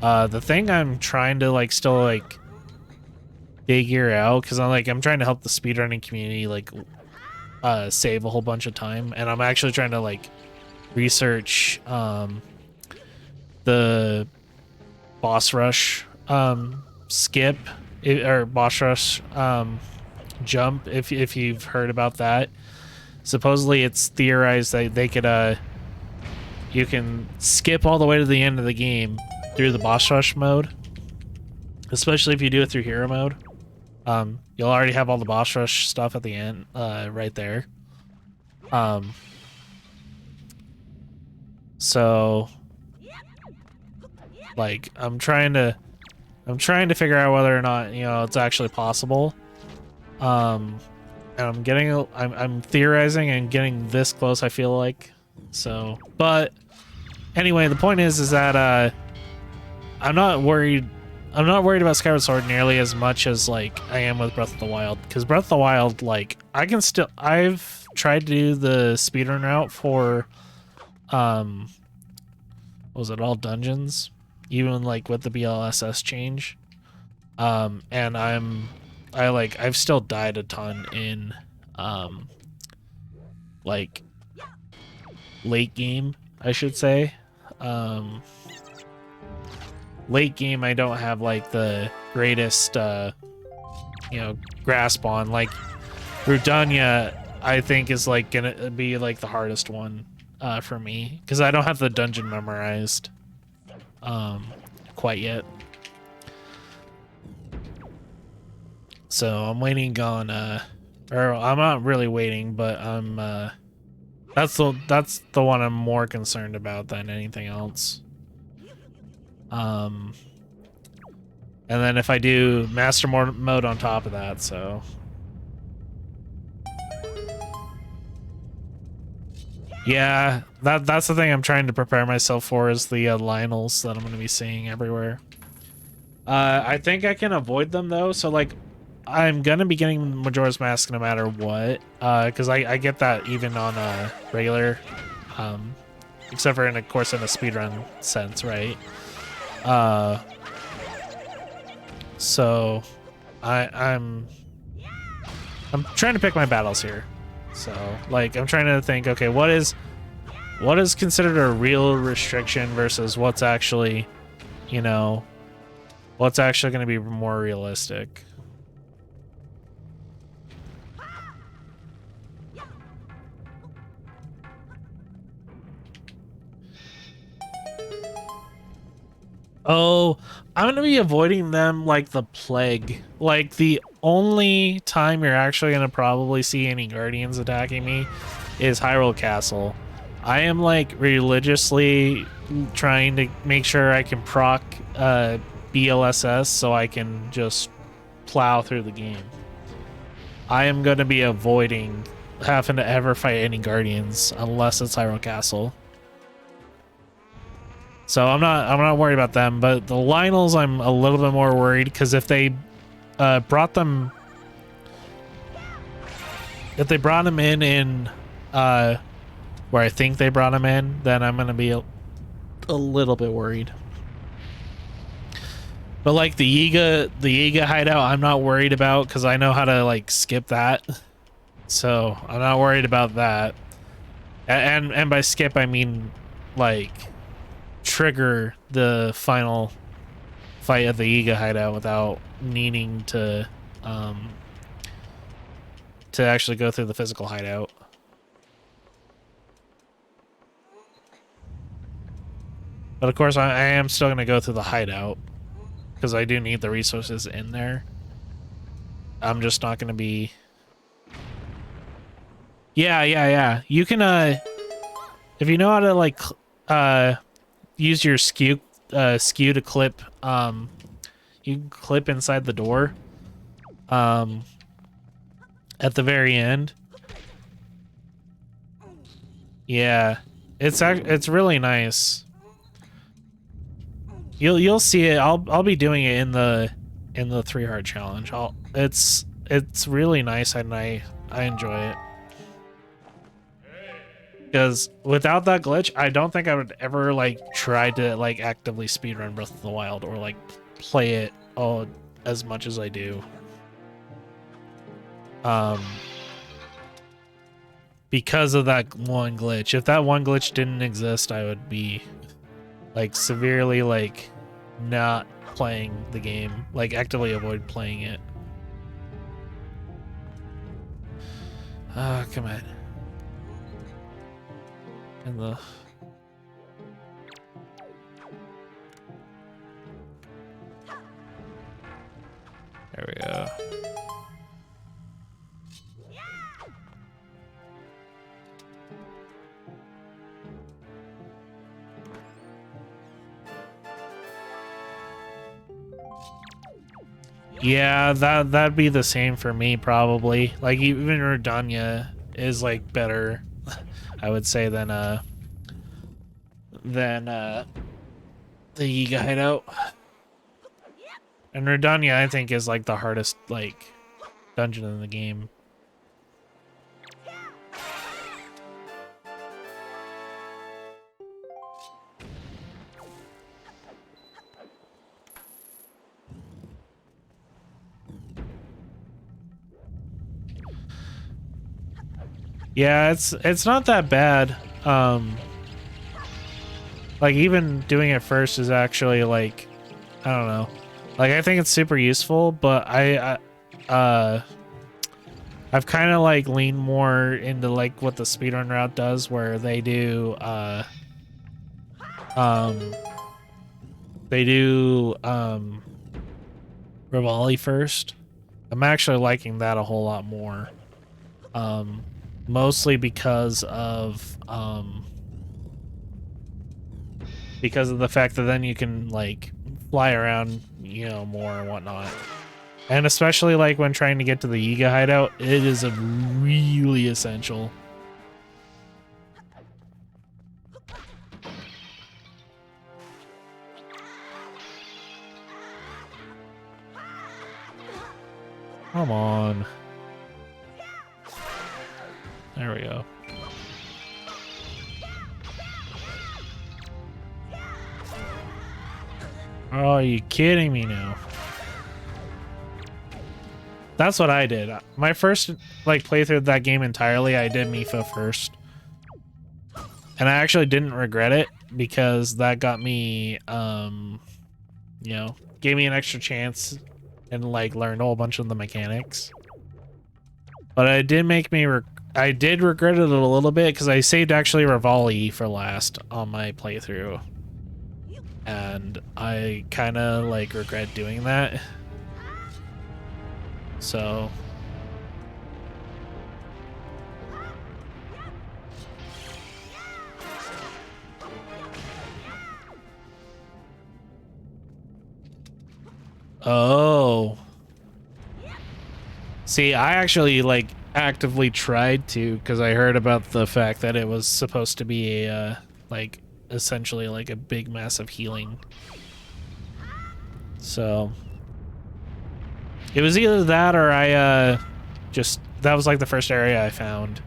The thing I'm trying to like still like figure out, because I'm trying to help the speedrunning community like save a whole bunch of time, and I'm actually trying to like research the boss rush skip or boss rush jump, if you've heard about that. Supposedly it's theorized that they could you can skip all the way to the end of the game through the boss rush mode, especially if you do it through hero mode. You'll already have all the boss rush stuff at the end right there. So like I'm trying to figure out whether or not, you know, it's actually possible. And I'm theorizing and getting this close, I feel like. So, but anyway, the point is that I'm not worried about Skyward Sword nearly as much as like I am with Breath of the Wild, because Breath of the Wild, like I've tried to do the speedrun route for what was it, all dungeons, even like with the BLSS change. And I've still died a ton in like late game, I should say. late game I don't have like the greatest grasp on. Like Rudania I think is like gonna be like the hardest one for me because I don't have the dungeon memorized quite yet. So I'm waiting on or I'm not really waiting, but I'm that's the one I'm more concerned about than anything else. And then if I do master mode on top of that, so yeah, that's the thing I'm trying to prepare myself for is the Lionels that I'm going to be seeing everywhere. I think I can avoid them though, so like I'm gonna be getting Majora's Mask no matter what, because I get that even on a regular, except for of course in a speedrun sense, right? So I'm trying to pick my battles here. So like I'm trying to think, okay, what is considered a real restriction versus what's actually, what's actually going to be more realistic. Oh, I'm going to be avoiding them like the plague. Like, the only time you're actually going to probably see any Guardians attacking me is Hyrule Castle. I am, like, religiously trying to make sure I can proc BLSS so I can just plow through the game. I am going to be avoiding having to ever fight any Guardians unless it's Hyrule Castle. So I'm not worried about them, but the Lionels I'm a little bit more worried because if they brought them in where I think they brought them in, then I'm gonna be a little bit worried. But like the Yiga hideout, I'm not worried about because I know how to like skip that, so I'm not worried about that. And by skip I mean like trigger the final fight of the Yiga hideout without needing to actually go through the physical hideout. But of course I am still going to go through the hideout because I do need the resources in there. I'm just not going to be... Yeah. You can, if you know how to, like, use your skew to clip, you can clip inside the door, at the very end. Yeah, it's really nice. You'll see it. I'll be doing it in the 3 heart challenge. It's really nice and I enjoy it. Because without that glitch, I don't think I would ever like try to like actively speedrun Breath of the Wild or like play it as much as I do. Because of that one glitch. If that one glitch didn't exist, I would be like severely like not playing the game, like actively avoid playing it. Come on. And there we go. Yeah, that'd be the same for me probably. Like even Redania is like better, I would say, than the Yiga hideout. And Redania I think is like the hardest like dungeon in the game. Yeah, it's not that bad. like even doing it first is actually like, I don't know. Like I think it's super useful, but I've kind of like leaned more into like what the speedrun route does, where they do um Rivali first. I'm actually liking that a whole lot more. Mostly because of the fact that then you can like fly around, you know, more and whatnot. And especially like when trying to get to the Yiga hideout, it is a really essential. Come on. There we go. Oh, are you kidding me now? That's what I did. My first like playthrough of that game entirely, I did Mipha first. And I actually didn't regret it because that got me you know, gave me an extra chance and like learned a whole bunch of the mechanics. But it did make me I did regret it a little bit because I saved actually Rivali for last on my playthrough. And I kind of like regret doing that. So oh. See, I actually like actively tried to because I heard about the fact that it was supposed to be a like essentially like a big massive healing. So it was either that or I just that was like the first area I found.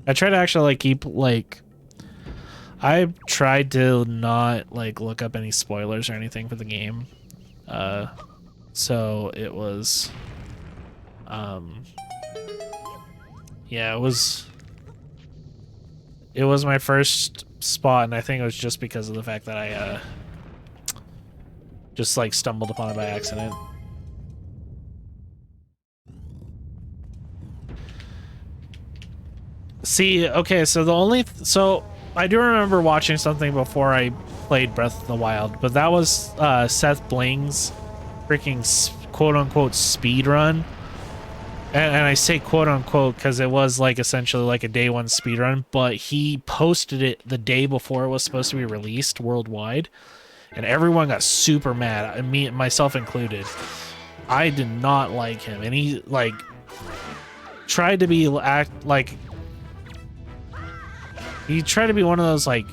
I tried to actually like keep like I tried to not like look up any spoilers or anything for the game. So it was yeah, it was my first spot, and I think it was just because of the fact that I just like stumbled upon it by accident. See, okay, so so I do remember watching something before I played Breath of the Wild, but that was Seth Bling's freaking quote-unquote speed run. And I say quote-unquote because it was like essentially like a day one speed run, but he posted it the day before it was supposed to be released worldwide, and everyone got super mad, me myself included. I did not like him, and he like tried to be he tried to be one of those like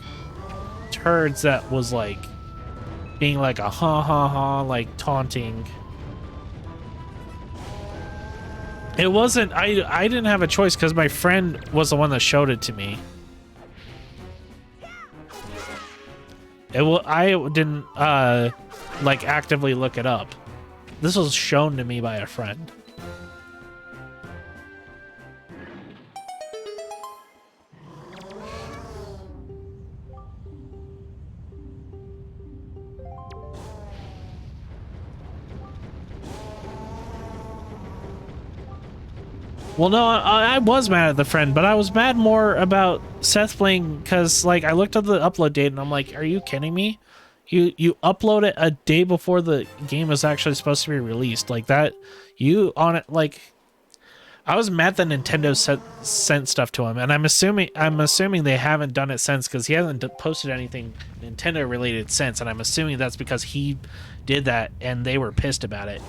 turds that was like being like a ha ha ha, like taunting. It wasn't, I didn't have a choice because my friend was the one that showed it to me. I didn't like actively look it up. This was shown to me by a friend. Well, no, I was mad at the friend, but I was mad more about Seth Bling because, like, I looked at the upload date and I'm like, are you kidding me? You upload it a day before the game is actually supposed to be released. Like that, you on it, like, I was mad that Nintendo sent stuff to him, and I'm assuming they haven't done it since because he hasn't posted anything Nintendo related since, and I'm assuming that's because he did that and they were pissed about it.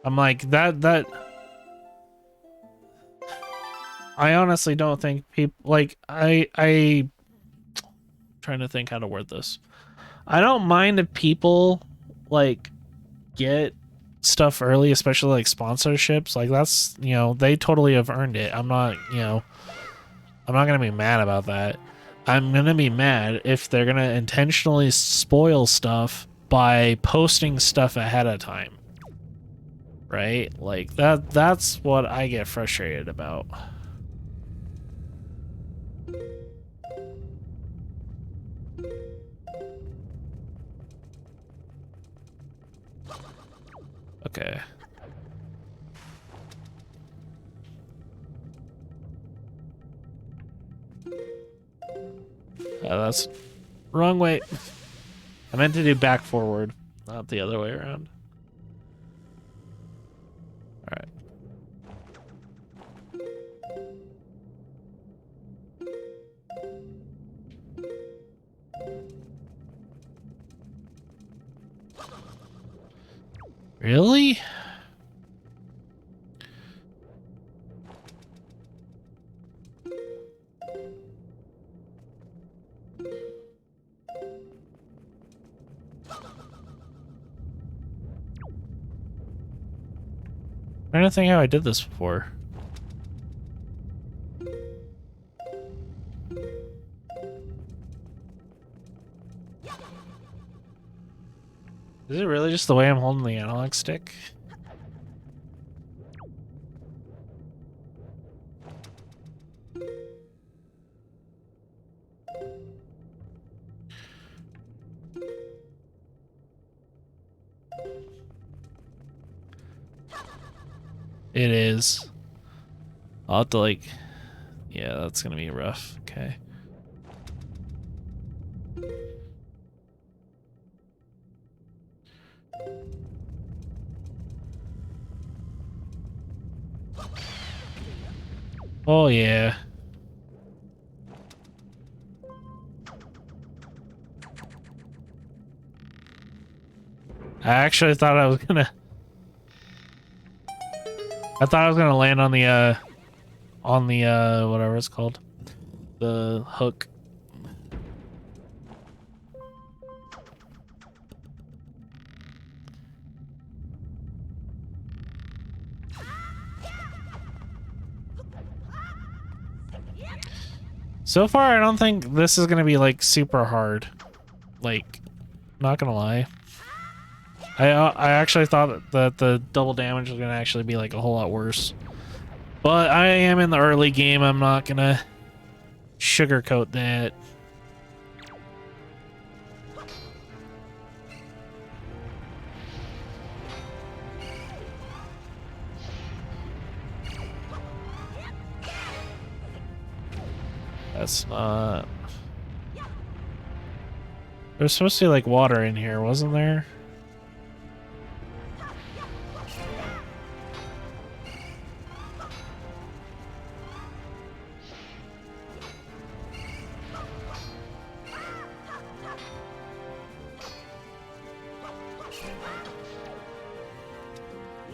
I'm like, that I honestly don't think people like I trying to think how to word this. I don't mind if people like get stuff early, especially like sponsorships. Like that's, you know, they totally have earned it. I'm not, you know, I'm not gonna be mad about that. I'm gonna be mad if they're gonna intentionally spoil stuff by posting stuff ahead of time. Right? Like that's what I get frustrated about. Okay. That's wrong way. I meant to do back forward, not the other way around. All right. Really? I'm trying to think how I did this before. Is it really just the way I'm holding the analog stick? It is. I'll have to like... Yeah, that's gonna be rough. Okay. Oh yeah. I actually thought I was gonna... I thought I was gonna land on the whatever it's called. The hook. So far, I don't think this is gonna be like super hard. Like, not gonna lie. I actually thought that the double damage was gonna actually be like a whole lot worse. But I am in the early game. I'm not gonna sugarcoat that. That's not... There's supposed to be like water in here, wasn't there?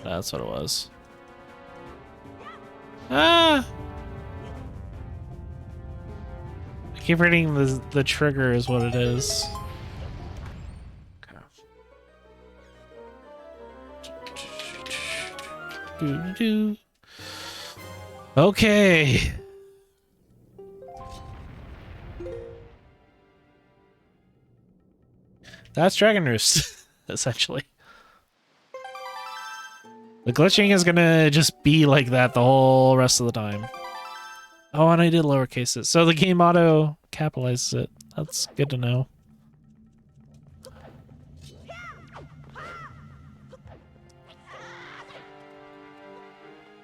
That's what it was. Ah! I keep reading the trigger is what it is. Okay. Okay. That's Dragon Roost, essentially. The glitching is gonna just be like that the whole rest of the time. Oh, and I did lowercase it. So the game auto capitalizes it. That's good to know.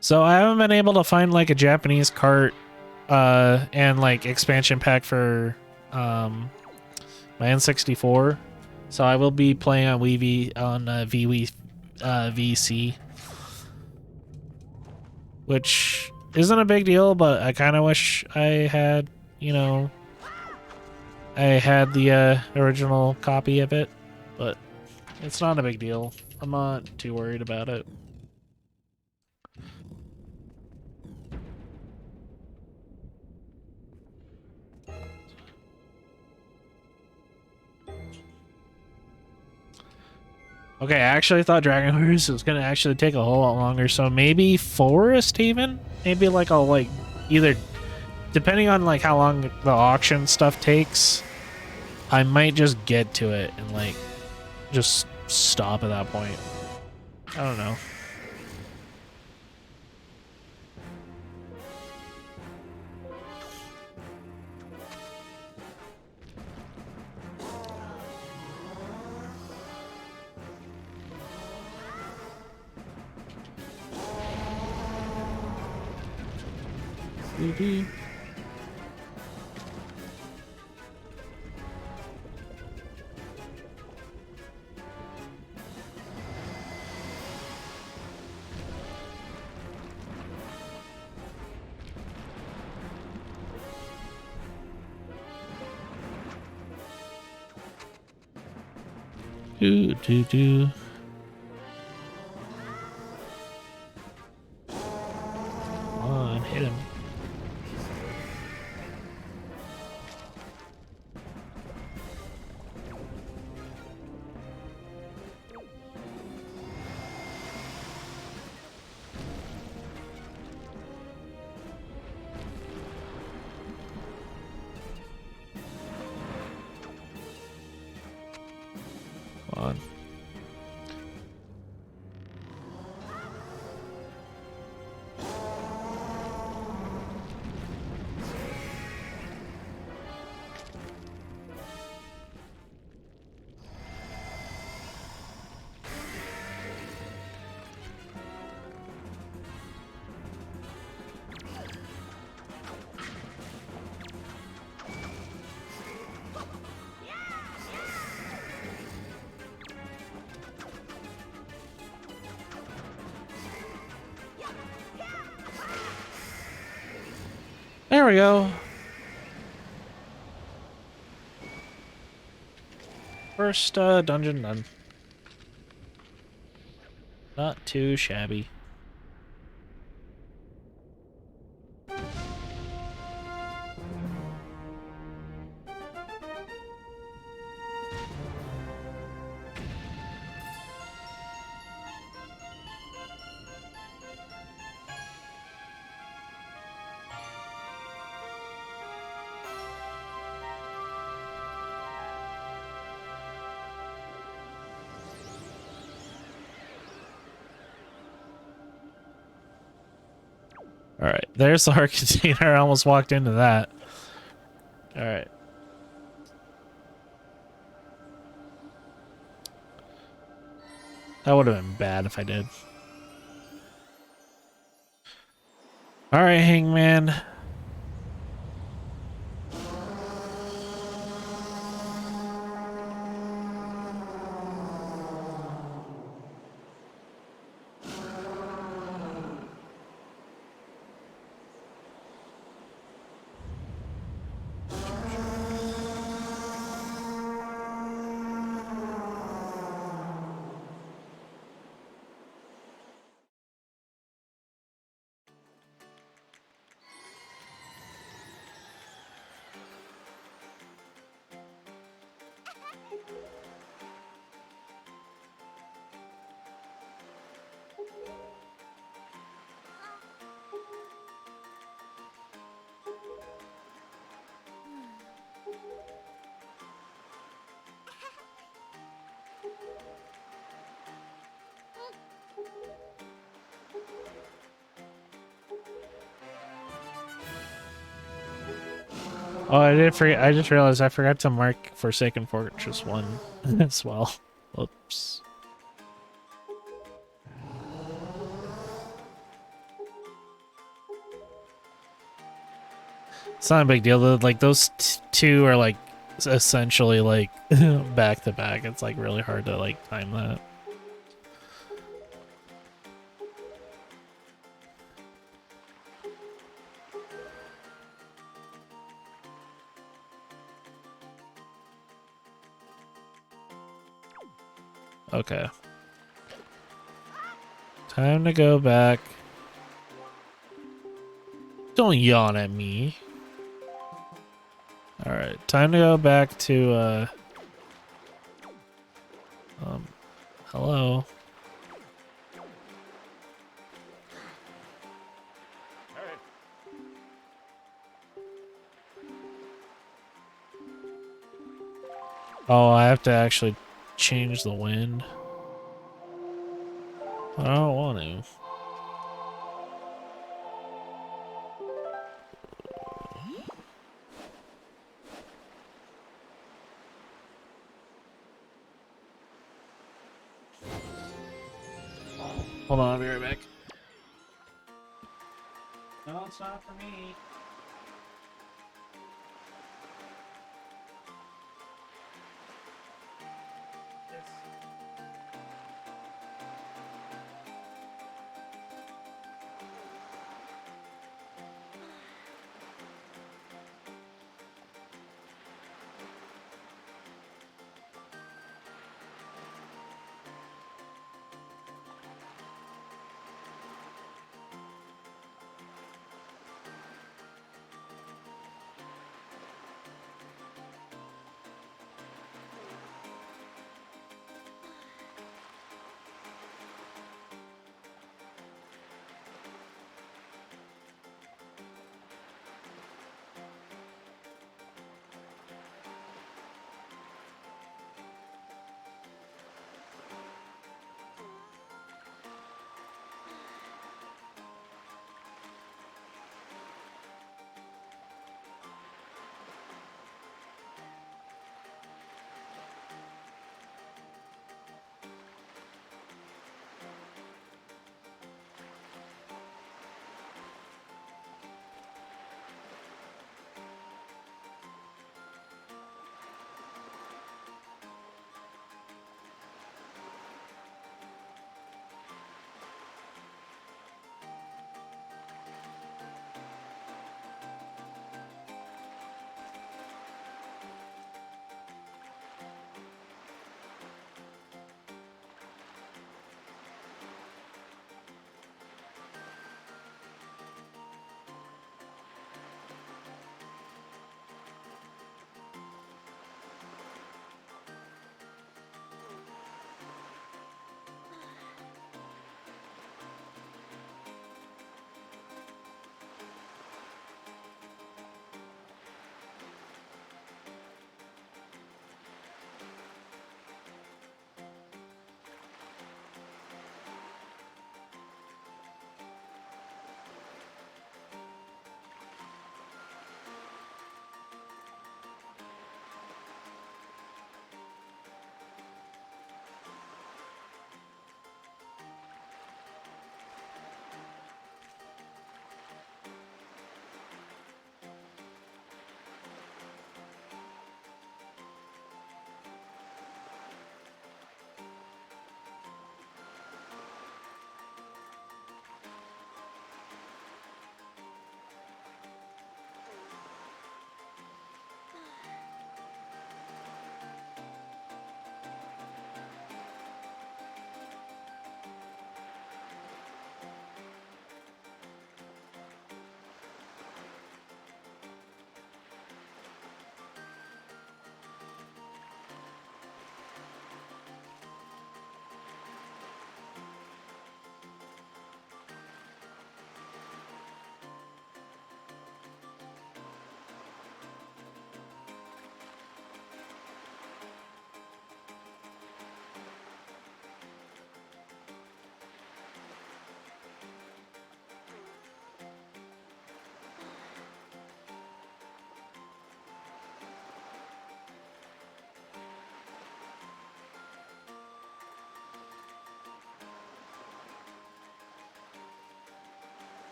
So I haven't been able to find like a Japanese cart and like expansion pack for my N64. So I will be playing on VC. Which isn't a big deal, but I kind of wish I had, you know, I had the original copy of it, but it's not a big deal. I'm not too worried about it. Okay, I actually thought Dragon Roost was gonna actually take a whole lot longer, so maybe Forest even? Maybe like I'll like either, depending on like how long the auction stuff takes, I might just get to it in like just stop at that point. I don't know. Do do do. Come on, hit him. Come on. There we go. First dungeon done. Not too shabby. Alright, there's the heart container. I almost walked into that. Alright. That would have been bad if I did. Alright, Hangman. Oh, I did forget. I just realized I forgot to mark Forsaken Fortress 1 as well. Oops. It's not a big deal. Like those two are like essentially like back to back. It's like really hard to like time that. Okay. Time to go back. Don't yawn at me. Alright, time to go back to, hello? Oh, I have to actually change the wind. I don't want to. Hold on, I'll be right back. No, it's not for me.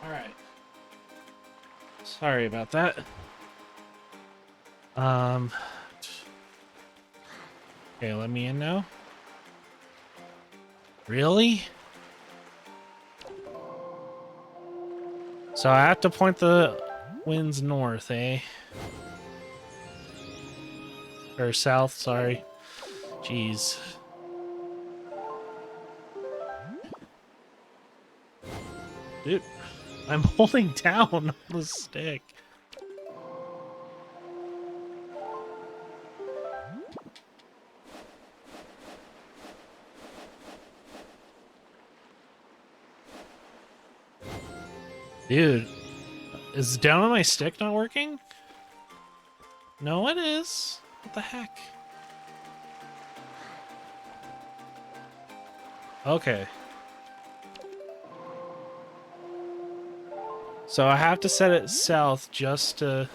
Alright. Sorry about that. Okay, let me in now. Really? So I have to point the winds north, eh? Or south, sorry. Jeez. Dude, I'm holding down on the stick. Dude, is down on my stick not working? No, it is. What the heck? Okay. So I have to set it south just to...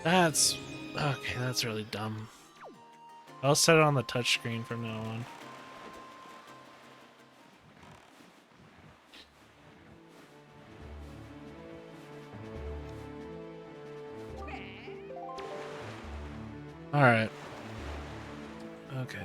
That's... Okay, that's really dumb. I'll set it on the touchscreen from now on. Alright. Okay.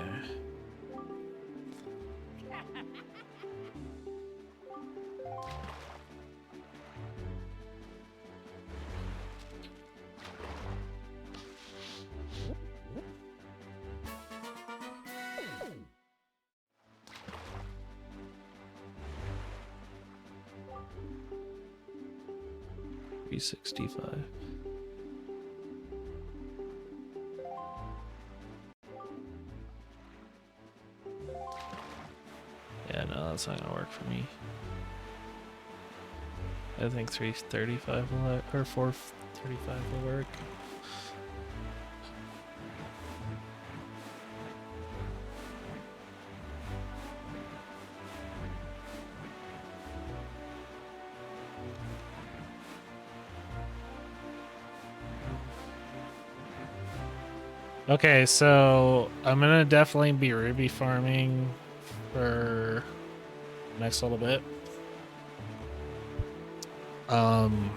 $365. Yeah, no, that's not gonna work for me. I think 335 will or 435 will work. Okay, so I'm gonna definitely be ruby farming for the next little bit. And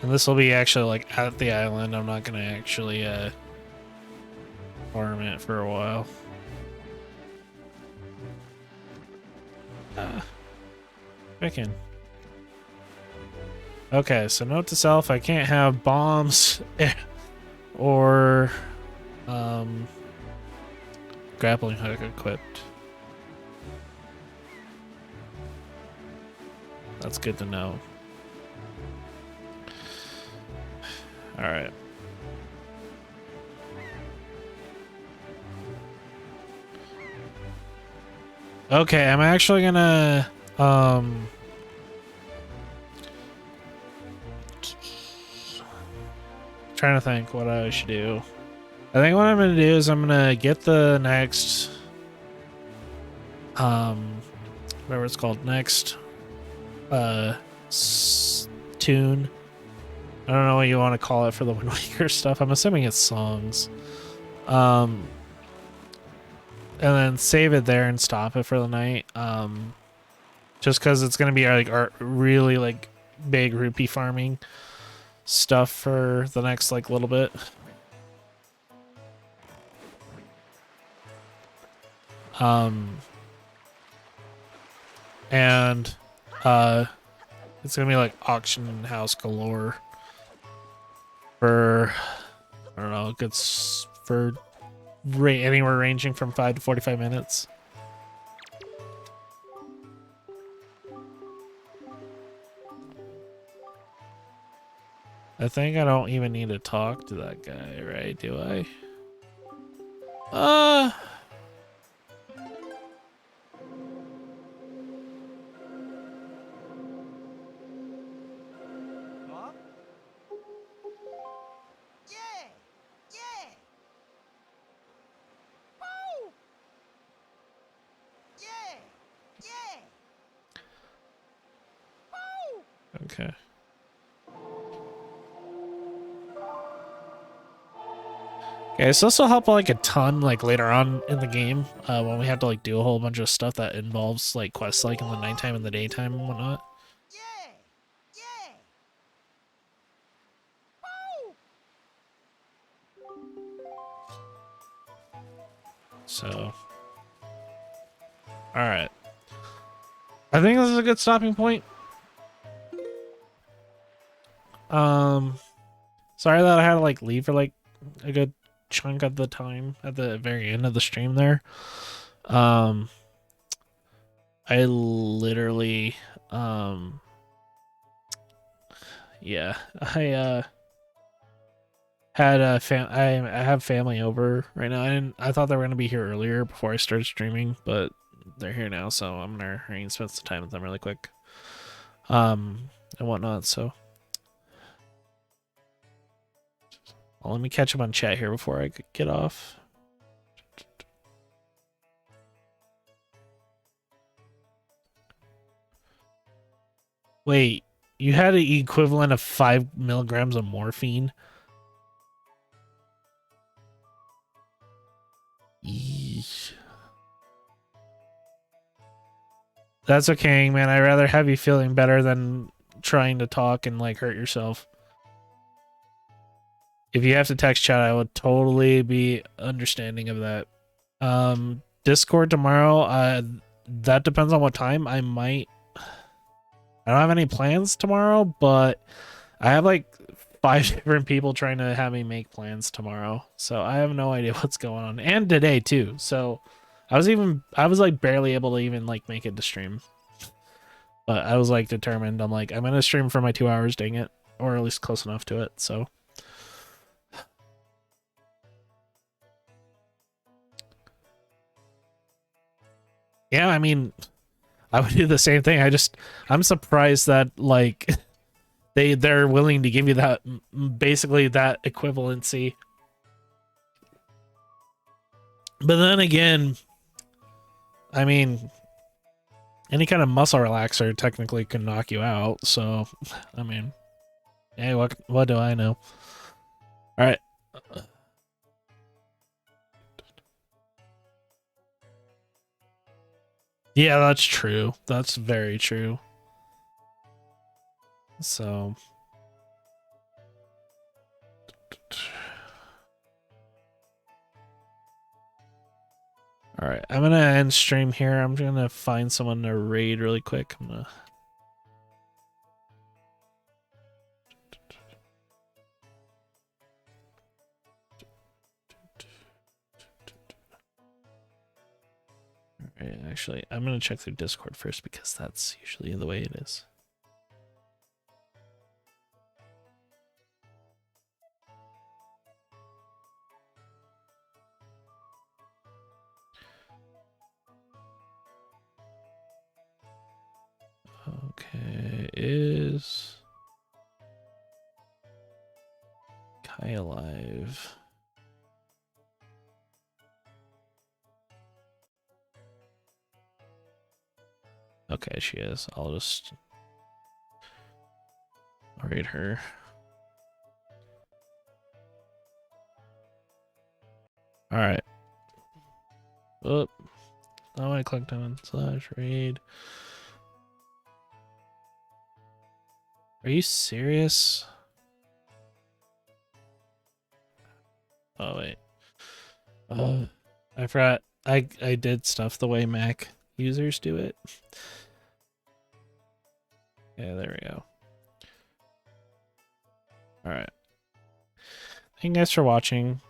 this will be actually like at the island. I'm not gonna actually farm it for a while. Chicken. Okay, so note to self, I can't have bombs or grappling hook equipped. That's good to know. All right. Okay, I'm actually gonna trying to think what I should do. I think what I'm gonna do is I'm gonna get the next whatever it's called, next tune. I don't know what you want to call it for the Wind Waker stuff. I'm assuming it's songs. And then save it there and stop it for the night. Just because it's gonna be like really like big rupee farming stuff for the next like little bit. And it's gonna be like auction house galore for I don't know, it's for anywhere ranging from 5 to 45 minutes. I think I don't even need to talk to that guy, right? Do I? Okay. Okay, so this will help like a ton like later on in the game when we have to like do a whole bunch of stuff that involves like quests like in the nighttime and the daytime and whatnot. Yeah. Yeah. So, all right. I think this is a good stopping point. Sorry that I had to like leave for like a good chunk of the time at the very end of the stream there. Um, I literally, yeah, I had a I have family over right now. I thought they were gonna be here earlier before I started streaming, but they're here now, so I'm gonna hurry and spend some time with them really quick. And whatnot. So, well, let me catch up on chat here before I get off. Wait, you had an equivalent of 5 milligrams of morphine? Yeesh. That's okay, man. I'd rather have you feeling better than trying to talk and like hurt yourself. If you have to text chat, I would totally be understanding of that. Discord tomorrow, that depends on what time. I don't have any plans tomorrow, but I have like 5 different people trying to have me make plans tomorrow. So I have no idea what's going on. And today too. So I was like barely able to even like make it to stream. But I was like determined. I'm like, I'm gonna stream for my 2 hours, dang it. Or at least close enough to it, so. Yeah, I mean, I would do the same thing. I'm surprised that like they're willing to give you that basically that equivalency. But then again, I mean, any kind of muscle relaxer technically can knock you out. So, I mean, hey, what do I know? All right. Yeah, that's true. That's very true. So, all right, I'm gonna end stream here. I'm gonna find someone to raid really quick. I'm gonna. All right, actually, I'm gonna check through Discord first because that's usually the way it is. Okay, is Kai alive? Okay, she is. I'll just raid her. All right. Oh, I clicked on /raid. Are you serious? Oh wait. I forgot. I did stuff the way Mac users do it. Yeah, there we go. All right. Thank you guys for watching.